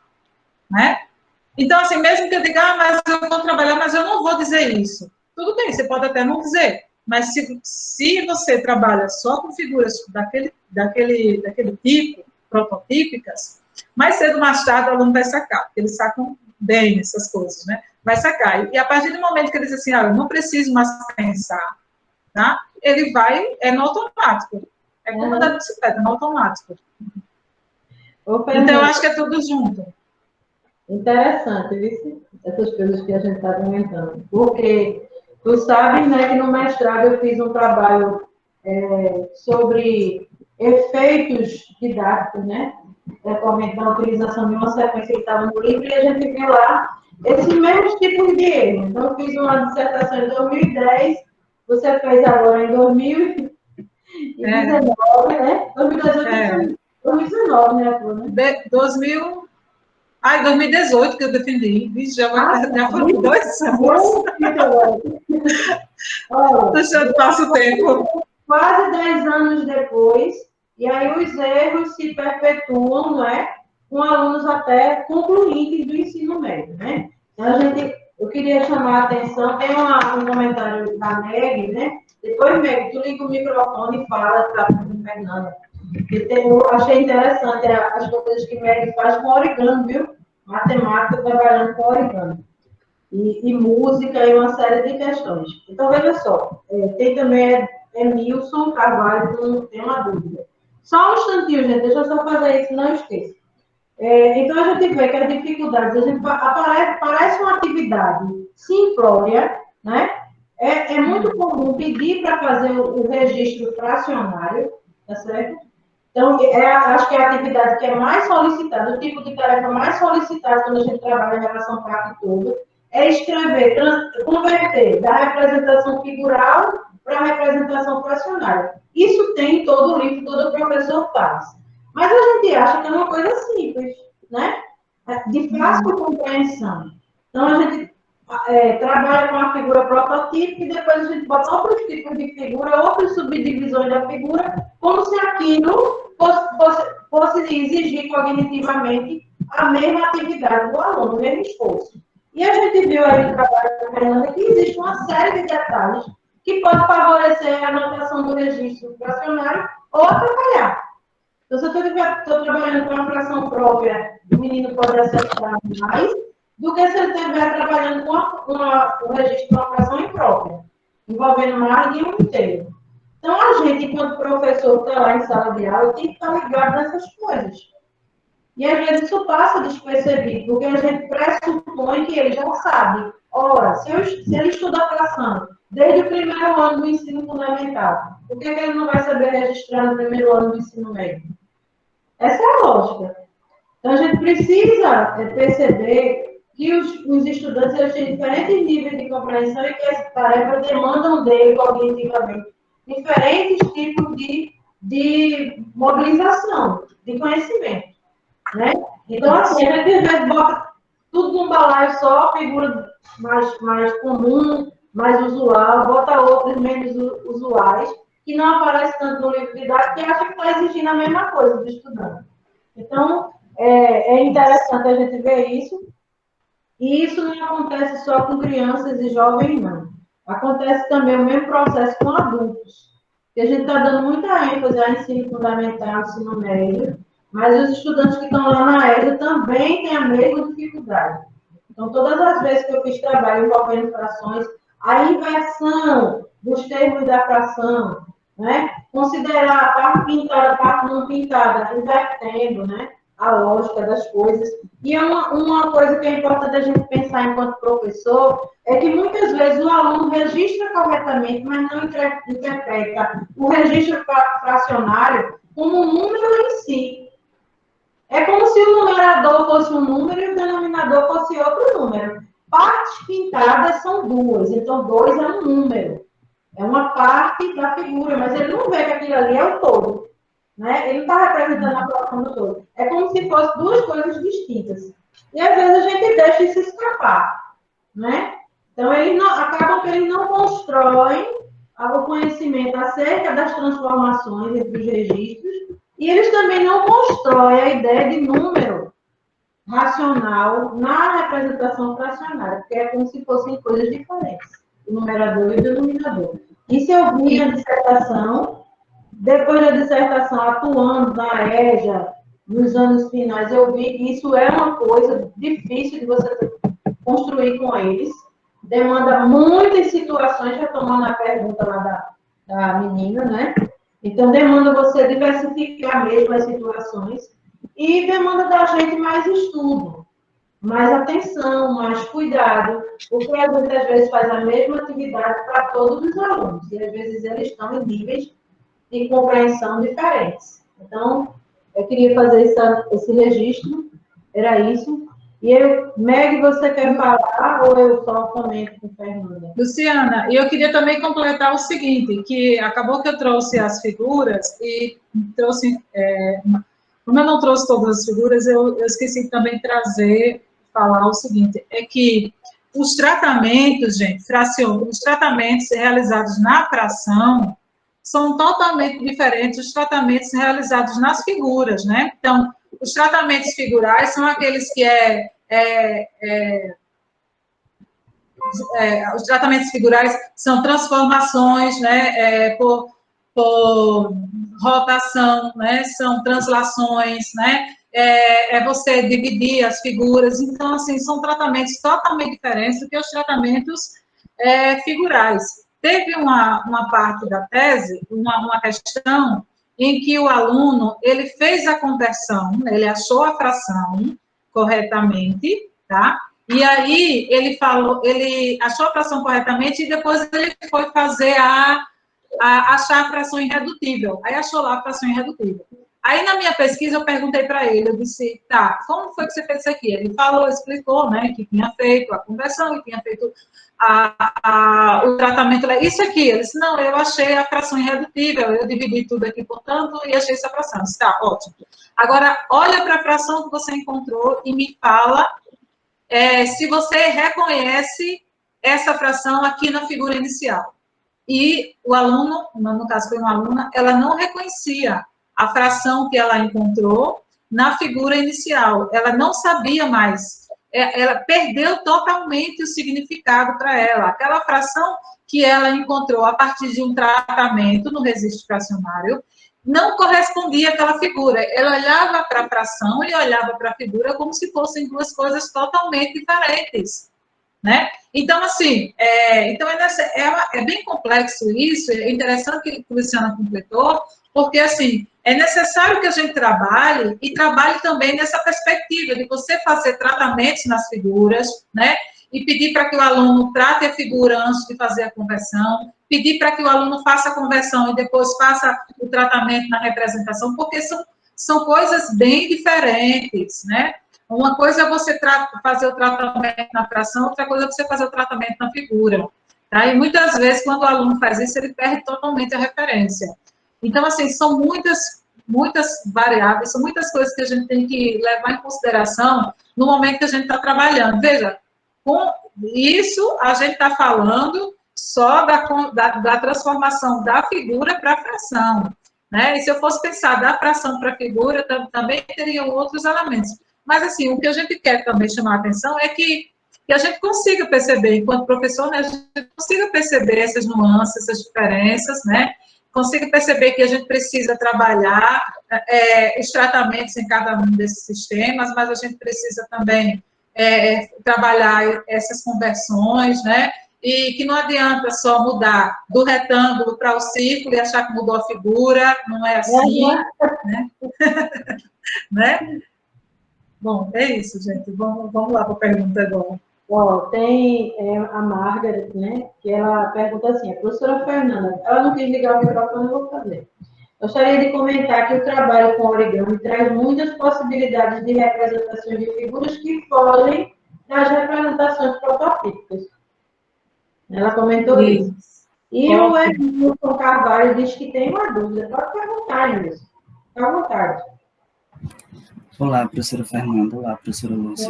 [SPEAKER 1] né? Então, assim, mesmo que eu diga, mas eu vou trabalhar, mas eu não vou dizer isso. Tudo bem, você pode até não dizer, mas se você trabalha só com figuras daquele tipo, prototípicas, mais cedo ou mais tarde o aluno vai sacar, porque eles sacam bem essas coisas, né? Vai sacar. E a partir do momento que ele diz assim, eu não preciso mais pensar, tá? Ele vai, no automático. É como andar de bicicleta, no automático. Então, eu acho que é tudo junto.
[SPEAKER 2] Interessante, viu? Essas coisas que a gente está comentando. Porque tu sabes, né, que no mestrado eu fiz um trabalho sobre efeitos didáticos, né? Decorrente da utilização de uma sequência que estava no livro, e a gente viu lá esses mesmos tipos de erro. Então, eu fiz uma dissertação em 2010, você fez agora em 2019, né? 2019, né?
[SPEAKER 1] 2018 que eu defendi. Já foram 2 anos. Deixa eu passar o tempo.
[SPEAKER 2] Quase 10 anos depois, e aí os erros se perpetuam, não é? Com alunos até concluintes do ensino médio, né? Então, eu queria chamar a atenção, tem um comentário da Meg, né? Depois, Meg, tu liga o microfone e fala para a Fernanda. Eu achei interessante as coisas que Meg faz com origami, viu? Matemática trabalhando com origami. E música e uma série de questões. Então, veja só, tem também Emilson Carvalho, tem uma dúvida. Só um instantinho, gente, deixa eu só fazer isso, não esqueça. Então, a gente vê que as dificuldades, parece uma atividade simplória, né? É muito comum pedir para fazer o registro fracionário, tá certo? Então, acho que é a atividade que é mais solicitada, o tipo de tarefa mais solicitada quando a gente trabalha em relação prática todo, é escrever, converter da representação figural para a representação fracionária. Isso tem em todo o livro, todo professor faz. Mas a gente acha que é uma coisa simples, né? De fácil compreensão. Então, a gente trabalha com a figura prototípica e depois a gente bota outros tipos de figura, outras subdivisões da figura, como se aquilo fosse exigir cognitivamente a mesma atividade do aluno, o mesmo esforço. E a gente viu aí no trabalho da Fernanda que existe uma série de detalhes que pode favorecer a anotação do registro fracionário ou atrapalhar. Então, se eu estou trabalhando com uma fração própria, o menino pode acertar mais do que se ele estiver trabalhando com o registro de uma fração imprópria, envolvendo mais de um inteiro. Então, a gente, enquanto professor, está lá em sala de aula, tem que estar ligado nessas coisas. E às vezes isso passa despercebido, porque a gente pressupõe que ele já sabe. Ora, se ele estuda fração desde o primeiro ano do ensino fundamental, por que ele não vai saber registrar no primeiro ano do ensino médio? Essa é a lógica. Então, a gente precisa perceber que os estudantes têm diferentes níveis de compreensão e que as tarefas demandam dele cognitivamente diferentes tipos de mobilização, de conhecimento. Né? Então, assim, a gente às vezes bota tudo num balaio só, figura mais comum, mais usual, bota outros menos usuais, que não aparece tanto no livro didático, que acha que está exigindo a mesma coisa do estudante. Então, é interessante a gente ver isso, e isso não acontece só com crianças e jovens, não. Acontece também o mesmo processo com adultos, que a gente está dando muita ênfase ao ensino fundamental, ensino médio, mas os estudantes que estão lá na EJA também têm a mesma dificuldade. Então, todas as vezes que eu fiz trabalho envolvendo frações, a inversão dos termos da fração, né? Considerar a parte pintada, a parte não pintada, invertendo, né? A lógica das coisas. E uma coisa que é importante a gente pensar enquanto professor é que muitas vezes o aluno registra corretamente, mas não interpreta o registro fracionário como um número em si. É como se o numerador fosse um número e o denominador fosse outro número. Partes pintadas são duas, então 2 é um número. É uma parte da figura, mas ele não vê que aquilo ali é o todo. Né? Ele não está representando a fração do todo. É como se fossem duas coisas distintas. E às vezes a gente deixa isso escapar. Né? Então, acabam que eles não constroem o conhecimento acerca das transformações entre os registros, e eles também não constroem a ideia de número racional na representação fracionária, porque é como se fossem coisas diferentes, o numerador e o denominador. Isso eu vi na dissertação, depois da dissertação, atuando na EJA, nos anos finais, eu vi que isso é uma coisa difícil de você construir com eles, demanda muitas situações, retomando a pergunta lá da menina, né? Então, demanda você diversificar mesmo as situações e demanda da gente mais estudo, mais atenção, mais cuidado, porque a gente, às vezes, faz a mesma atividade para todos os alunos, e, às vezes, eles estão em níveis de compreensão diferentes. Então, eu queria fazer esse registro, era isso. E Meg, você quer falar ou eu só comento com Fernanda?
[SPEAKER 1] Luciana, e eu queria também completar o seguinte, que acabou que eu trouxe as figuras e trouxe, como eu não trouxe todas as figuras, eu esqueci também de falar o seguinte, é que os tratamentos, gente, os tratamentos realizados na fração são totalmente diferentes dos tratamentos realizados nas figuras, né? Então, os tratamentos figurais são aqueles que os tratamentos figurais são transformações, né, por rotação, né, são translações, né, você dividir as figuras. Então, assim, são tratamentos totalmente diferentes do que os tratamentos figurais. Teve uma parte da tese, uma questão em que o aluno, ele fez a conversão, ele achou a fração corretamente, tá? E aí, ele achou a fração corretamente e depois ele foi fazer achar a fração irredutível. Aí achou lá a fração irredutível. Aí, na minha pesquisa, eu perguntei para ele, eu disse, tá, como foi que você fez isso aqui? Ele explicou, né, que tinha feito a conversão e tinha feito o tratamento. Isso aqui, ele disse, não, eu achei a fração irredutível, eu dividi tudo aqui, portanto, e achei essa fração. Eu disse, tá, ótimo. Agora, olha para a fração que você encontrou e me fala se você reconhece essa fração aqui na figura inicial. E o aluno, no caso foi uma aluna, ela não reconhecia a fração que ela encontrou na figura inicial. Ela não sabia mais. Ela perdeu totalmente o significado para ela. Aquela fração que ela encontrou a partir de um tratamento no registro fracionário não correspondia àquela figura. Ela olhava para a fração e olhava para a figura como se fossem duas coisas totalmente diferentes, né? Então, assim, é bem complexo isso, é interessante que a Luciana completou, porque, assim, é necessário que a gente trabalhe, e trabalhe também nessa perspectiva de você fazer tratamentos nas figuras, né? E pedir para que o aluno trate a figura antes de fazer a conversão, pedir para que o aluno faça a conversão e depois faça o tratamento na representação, porque são coisas bem diferentes, né? Uma coisa é você fazer o tratamento na fração, outra coisa é você fazer o tratamento na figura. Tá? E muitas vezes, quando o aluno faz isso, ele perde totalmente a referência. Então, assim, são muitas variáveis, são muitas coisas que a gente tem que levar em consideração no momento que a gente está trabalhando. Veja, com isso, a gente está falando só da transformação da figura para a fração. Né? E se eu fosse pensar da fração para a figura, também teriam outros elementos. Mas, assim, o que a gente quer também chamar a atenção é que a gente consiga perceber, enquanto professor, né, a gente consiga perceber essas nuances, essas diferenças, né? Consiga perceber que a gente precisa trabalhar os tratamentos em cada um desses sistemas, mas a gente precisa também trabalhar essas conversões, né? e que não adianta só mudar do retângulo para o círculo e achar que mudou a figura, não é assim, né? Né? Bom, é isso, gente. Vamos lá para a pergunta agora.
[SPEAKER 2] Ó, tem a Margaret, né, que ela pergunta assim, a professora Fernanda, ela não quis ligar o microfone, eu vou fazer. Gostaria de comentar que o trabalho com origami traz muitas possibilidades de representações de figuras que fogem das representações prototípicas. Ela comentou isso. E o Edmilson Carvalho diz que tem uma dúvida. Pode perguntar, Edmilson. Fica à vontade.
[SPEAKER 5] Olá, professora Fernanda. Olá, professora Lúcia.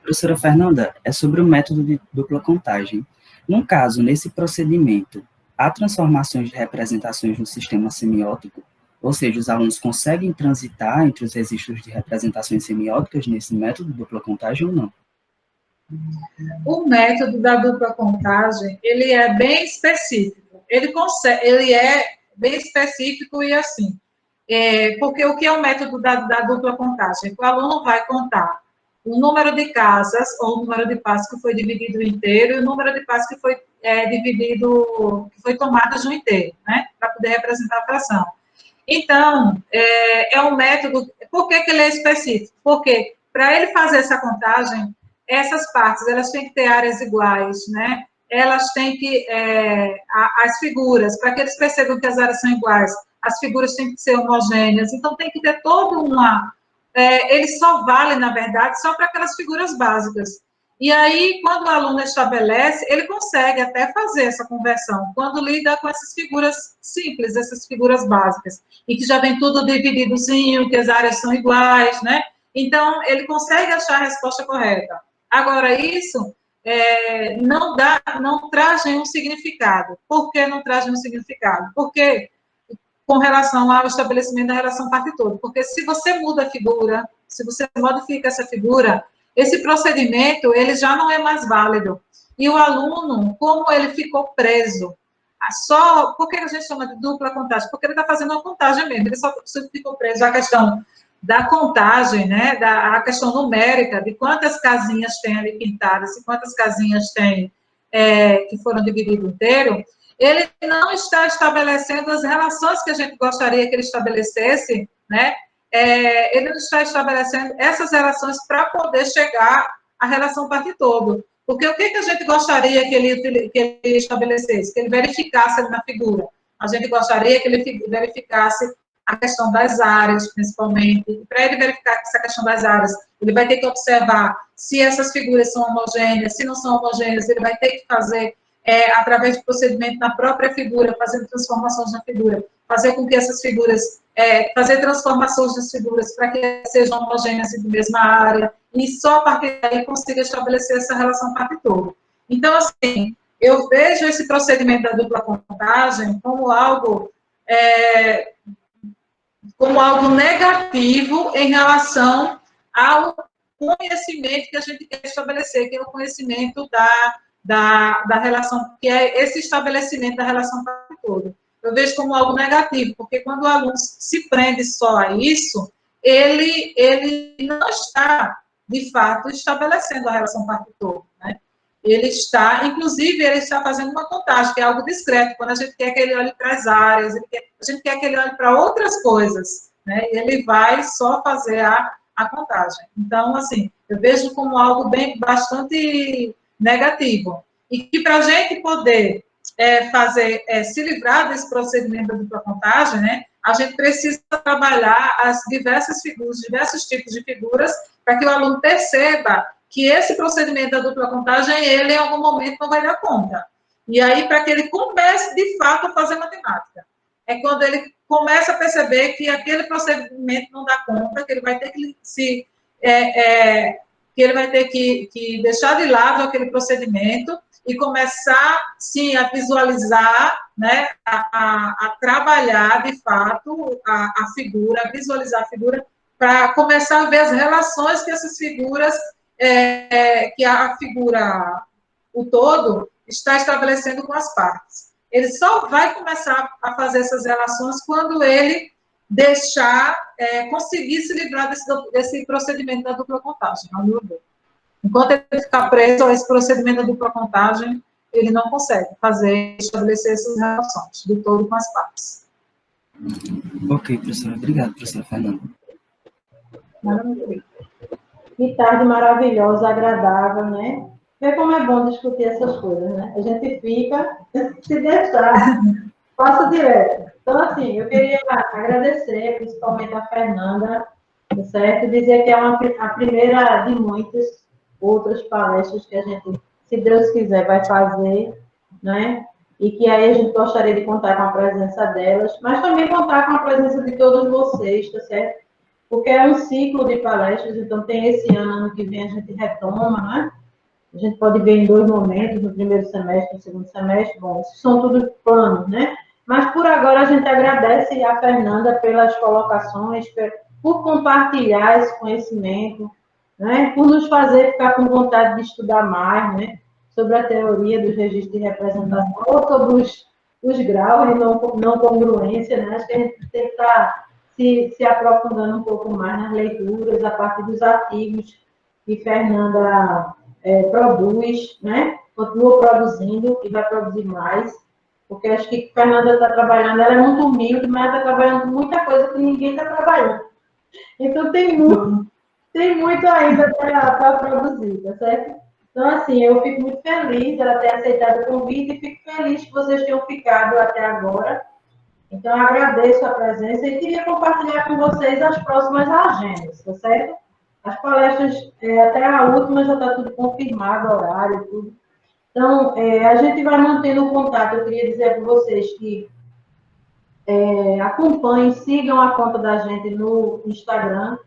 [SPEAKER 5] Professora Fernanda, é sobre o método de dupla contagem. No caso, nesse procedimento, há transformações de representações no sistema semiótico? Ou seja, os alunos conseguem transitar entre os registros de representações semióticas nesse método de dupla contagem ou não?
[SPEAKER 1] O método da dupla contagem, ele é bem específico. Ele é bem específico e assim. Porque o que é o método da dupla contagem? O aluno vai contar o número de casas ou o número de passos que foi dividido inteiro e o número de passos que foi que foi tomado de um inteiro, né? Para poder representar a fração. Então, é um método. Por que ele é específico? Porque para ele fazer essa contagem, essas partes, elas têm que ter áreas iguais, né? Elas têm que, as figuras, para que eles percebam que as áreas são iguais, as figuras têm que ser homogêneas, então tem que ter toda uma... ele só vale, na verdade, só para aquelas figuras básicas. E aí, quando o aluno estabelece, ele consegue até fazer essa conversão, quando lida com essas figuras simples, essas figuras básicas, e que já vem tudo divididozinho, que as áreas são iguais, né? Então, ele consegue achar a resposta correta. Agora, isso não traz nenhum significado. Por que não traz nenhum significado? Porque, com relação ao estabelecimento da relação parte-todo, porque se você muda a figura, se você modifica essa figura, esse procedimento, ele já não é mais válido. E o aluno, como ele ficou preso, por que a gente chama de dupla contagem? Porque ele está fazendo uma contagem mesmo, ele só ficou preso à questão da contagem, né, a questão numérica, de quantas casinhas tem ali pintadas, e quantas casinhas tem que foram divididas inteiro, ele não está estabelecendo as relações que a gente gostaria que ele estabelecesse, né, ele não está estabelecendo essas relações para poder chegar à relação parte-todo. Porque o que a gente gostaria que ele estabelecesse? Que ele verificasse ali na figura. A gente gostaria que ele verificasse a questão das áreas, principalmente. E para ele verificar essa questão das áreas, ele vai ter que observar se essas figuras são homogêneas, se não são homogêneas, ele vai ter que fazer, através de procedimento na própria figura, fazendo transformações na figura, fazer com que essas figuras, fazer transformações nas figuras para que sejam homogêneas e de mesma área, e só a partir daí consiga estabelecer essa relação parte-todo. Então, assim, eu vejo esse procedimento da dupla contagem como algo negativo em relação ao conhecimento que a gente quer estabelecer, que é o conhecimento da relação, que é esse estabelecimento da relação parte-todo. Eu vejo como algo negativo, porque quando o aluno se prende só a isso, ele não está, de fato, estabelecendo a relação parte-todo, né? Ele está, inclusive, ele está fazendo uma contagem, que é algo discreto, quando a gente quer que ele olhe para as áreas, a gente quer que ele olhe para outras coisas, né? E ele vai só fazer a contagem. Então, assim, eu vejo como algo bastante negativo. E que para a gente poder se livrar desse procedimento da dupla contagem, né, a gente precisa trabalhar as diversas figuras, diversos tipos de figuras, para que o aluno perceba que esse procedimento da dupla contagem, ele em algum momento não vai dar conta. E aí, para que ele comece, de fato, a fazer matemática. É quando ele começa a perceber que aquele procedimento não dá conta, que ele vai ter que que ele vai ter que deixar de lado aquele procedimento e começar, sim, a visualizar, né, a trabalhar, de fato, a figura, a visualizar a figura, para começar a ver as relações que essas figuras, que a figura, o todo, está estabelecendo com as partes. Ele só vai começar a fazer essas relações quando ele conseguir se livrar desse procedimento da dupla contagem, ao meu ver. Enquanto ele ficar preso a esse procedimento da dupla contagem, ele não consegue estabelecer essas relações do todo com as partes.
[SPEAKER 5] Ok, professora. Obrigado, professora Fernanda.
[SPEAKER 1] Maravilha.
[SPEAKER 2] Que tarde maravilhosa, agradável, né? Vê como é bom discutir essas coisas, né? A gente fica, se deixar, passa direto. Então, assim, eu queria agradecer, principalmente a Fernanda, tá certo? Dizer que é a primeira de muitas outras palestras que a gente, se Deus quiser, vai fazer, né? E que aí a gente gostaria de contar com a presença delas, mas também contar com a presença de todos vocês, tá certo? Porque é um ciclo de palestras, então tem esse ano que vem a gente retoma, né? A gente pode ver em 2 momentos, no primeiro semestre, no segundo semestre, bom, isso são tudo planos, né? Mas por agora a gente agradece a Fernanda pelas colocações, por compartilhar esse conhecimento, né? Por nos fazer ficar com vontade de estudar mais, né? Sobre a teoria dos registros de representação, ou sobre os graus de não congruência, né? Acho que a gente tem que estar se aprofundando um pouco mais nas leituras, a partir dos artigos que Fernanda produz, né? Continua produzindo e vai produzir mais, porque acho que Fernanda está trabalhando, ela é muito humilde, mas está trabalhando muita coisa que ninguém está trabalhando. Então, tem muito ainda para produzir, tá certo? Então, assim, eu fico muito feliz ela ter aceitado o convite e fico feliz que vocês tenham ficado até agora. Então, eu agradeço a presença e queria compartilhar com vocês as próximas agendas, tá certo? As palestras, até a última já está tudo confirmado, horário, tudo. Então, a gente vai mantendo o contato. Eu queria dizer para vocês que acompanhem, sigam a conta da gente no Instagram,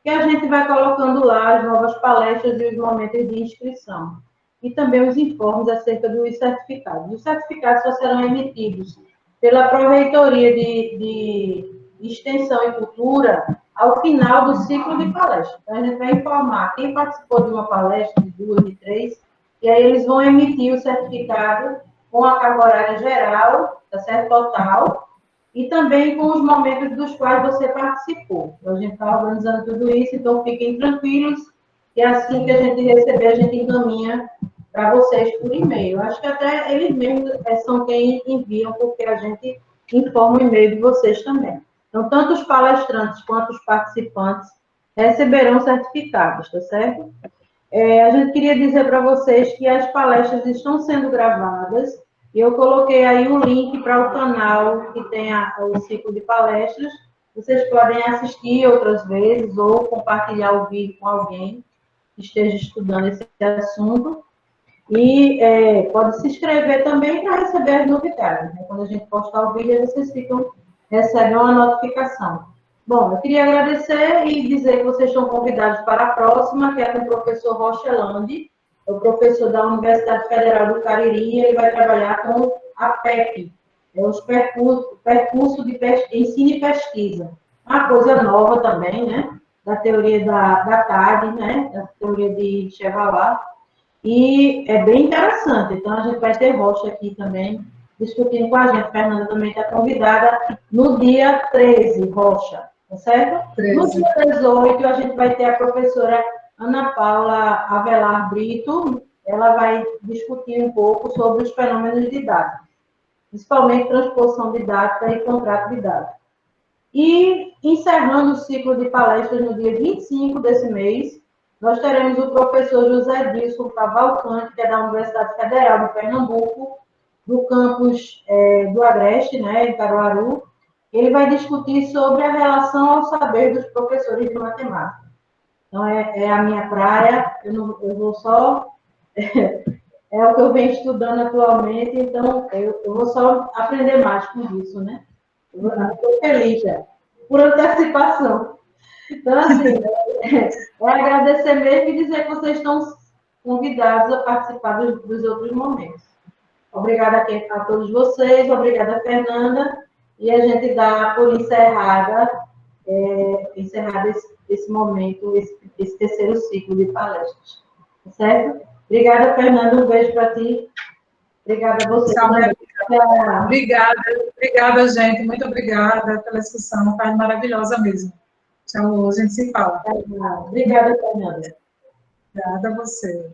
[SPEAKER 2] que a gente vai colocando lá as novas palestras e os momentos de inscrição. E também os informes acerca dos certificados. Os certificados só serão emitidos pela Pró-Reitoria de Extensão e Cultura ao final do ciclo de palestra. Então, a gente vai informar quem participou de uma palestra, de 2, de 3, e aí eles vão emitir o certificado com a carga horária geral, tá certo? Total, e também com os momentos dos quais você participou. Então, a gente está organizando tudo isso, então fiquem tranquilos, e assim que a gente receber, a gente encaminha para vocês por e-mail. Acho que até eles mesmos são quem enviam, porque a gente informa o e-mail de vocês também. Então, tanto os palestrantes quanto os participantes receberão certificados, tá certo? A gente queria dizer para vocês que as palestras estão sendo gravadas, e eu coloquei aí um link para o canal que tem o ciclo de palestras. Vocês podem assistir outras vezes ou compartilhar o vídeo com alguém que esteja estudando esse assunto. E pode se inscrever também para receber as novidades, né? Quando a gente postar o vídeo, vocês recebem uma notificação. Bom, eu queria agradecer e dizer que vocês estão convidados para a próxima, que é com o professor Rochelandi, é o professor da Universidade Federal do Cariri, ele vai trabalhar com a PEP, os percurso de ensino e pesquisa. Uma coisa nova também, né? Da teoria da TAG, né? Da teoria de Chevalier. E é bem interessante. Então, a gente vai ter Rocha aqui também, discutindo com a gente. Fernanda também está convidada no dia 13, Rocha, tá certo? 13. No dia 18, a gente vai ter a professora Ana Paula Avelar Brito. Ela vai discutir um pouco sobre os fenômenos didáticos, principalmente transposição didática e contrato didático. E, encerrando o ciclo de palestras no dia 25 desse mês, nós teremos o professor José Dilson Cavalcante, que é da Universidade Federal de Pernambuco, do campus do Agreste, né, em Caruaru. Ele vai discutir sobre a relação ao saber dos professores de matemática. Então, é a minha praia, eu vou só... É o que eu venho estudando atualmente, então eu vou só aprender mais com isso, né? Estou feliz já, por antecipação. Então, assim, agradecer mesmo e dizer que vocês estão convidados a participar dos outros momentos. Obrigada a todos vocês, obrigada, Fernanda, e a gente dá por encerrado esse momento, esse terceiro ciclo de palestras. Tá certo? Obrigada, Fernanda, um beijo para ti. Obrigada a você.
[SPEAKER 1] Obrigada, gente, muito obrigada pela discussão, foi maravilhosa mesmo. Tchau, a gente se fala.
[SPEAKER 2] Obrigada, Fernanda.
[SPEAKER 1] Obrigada a você.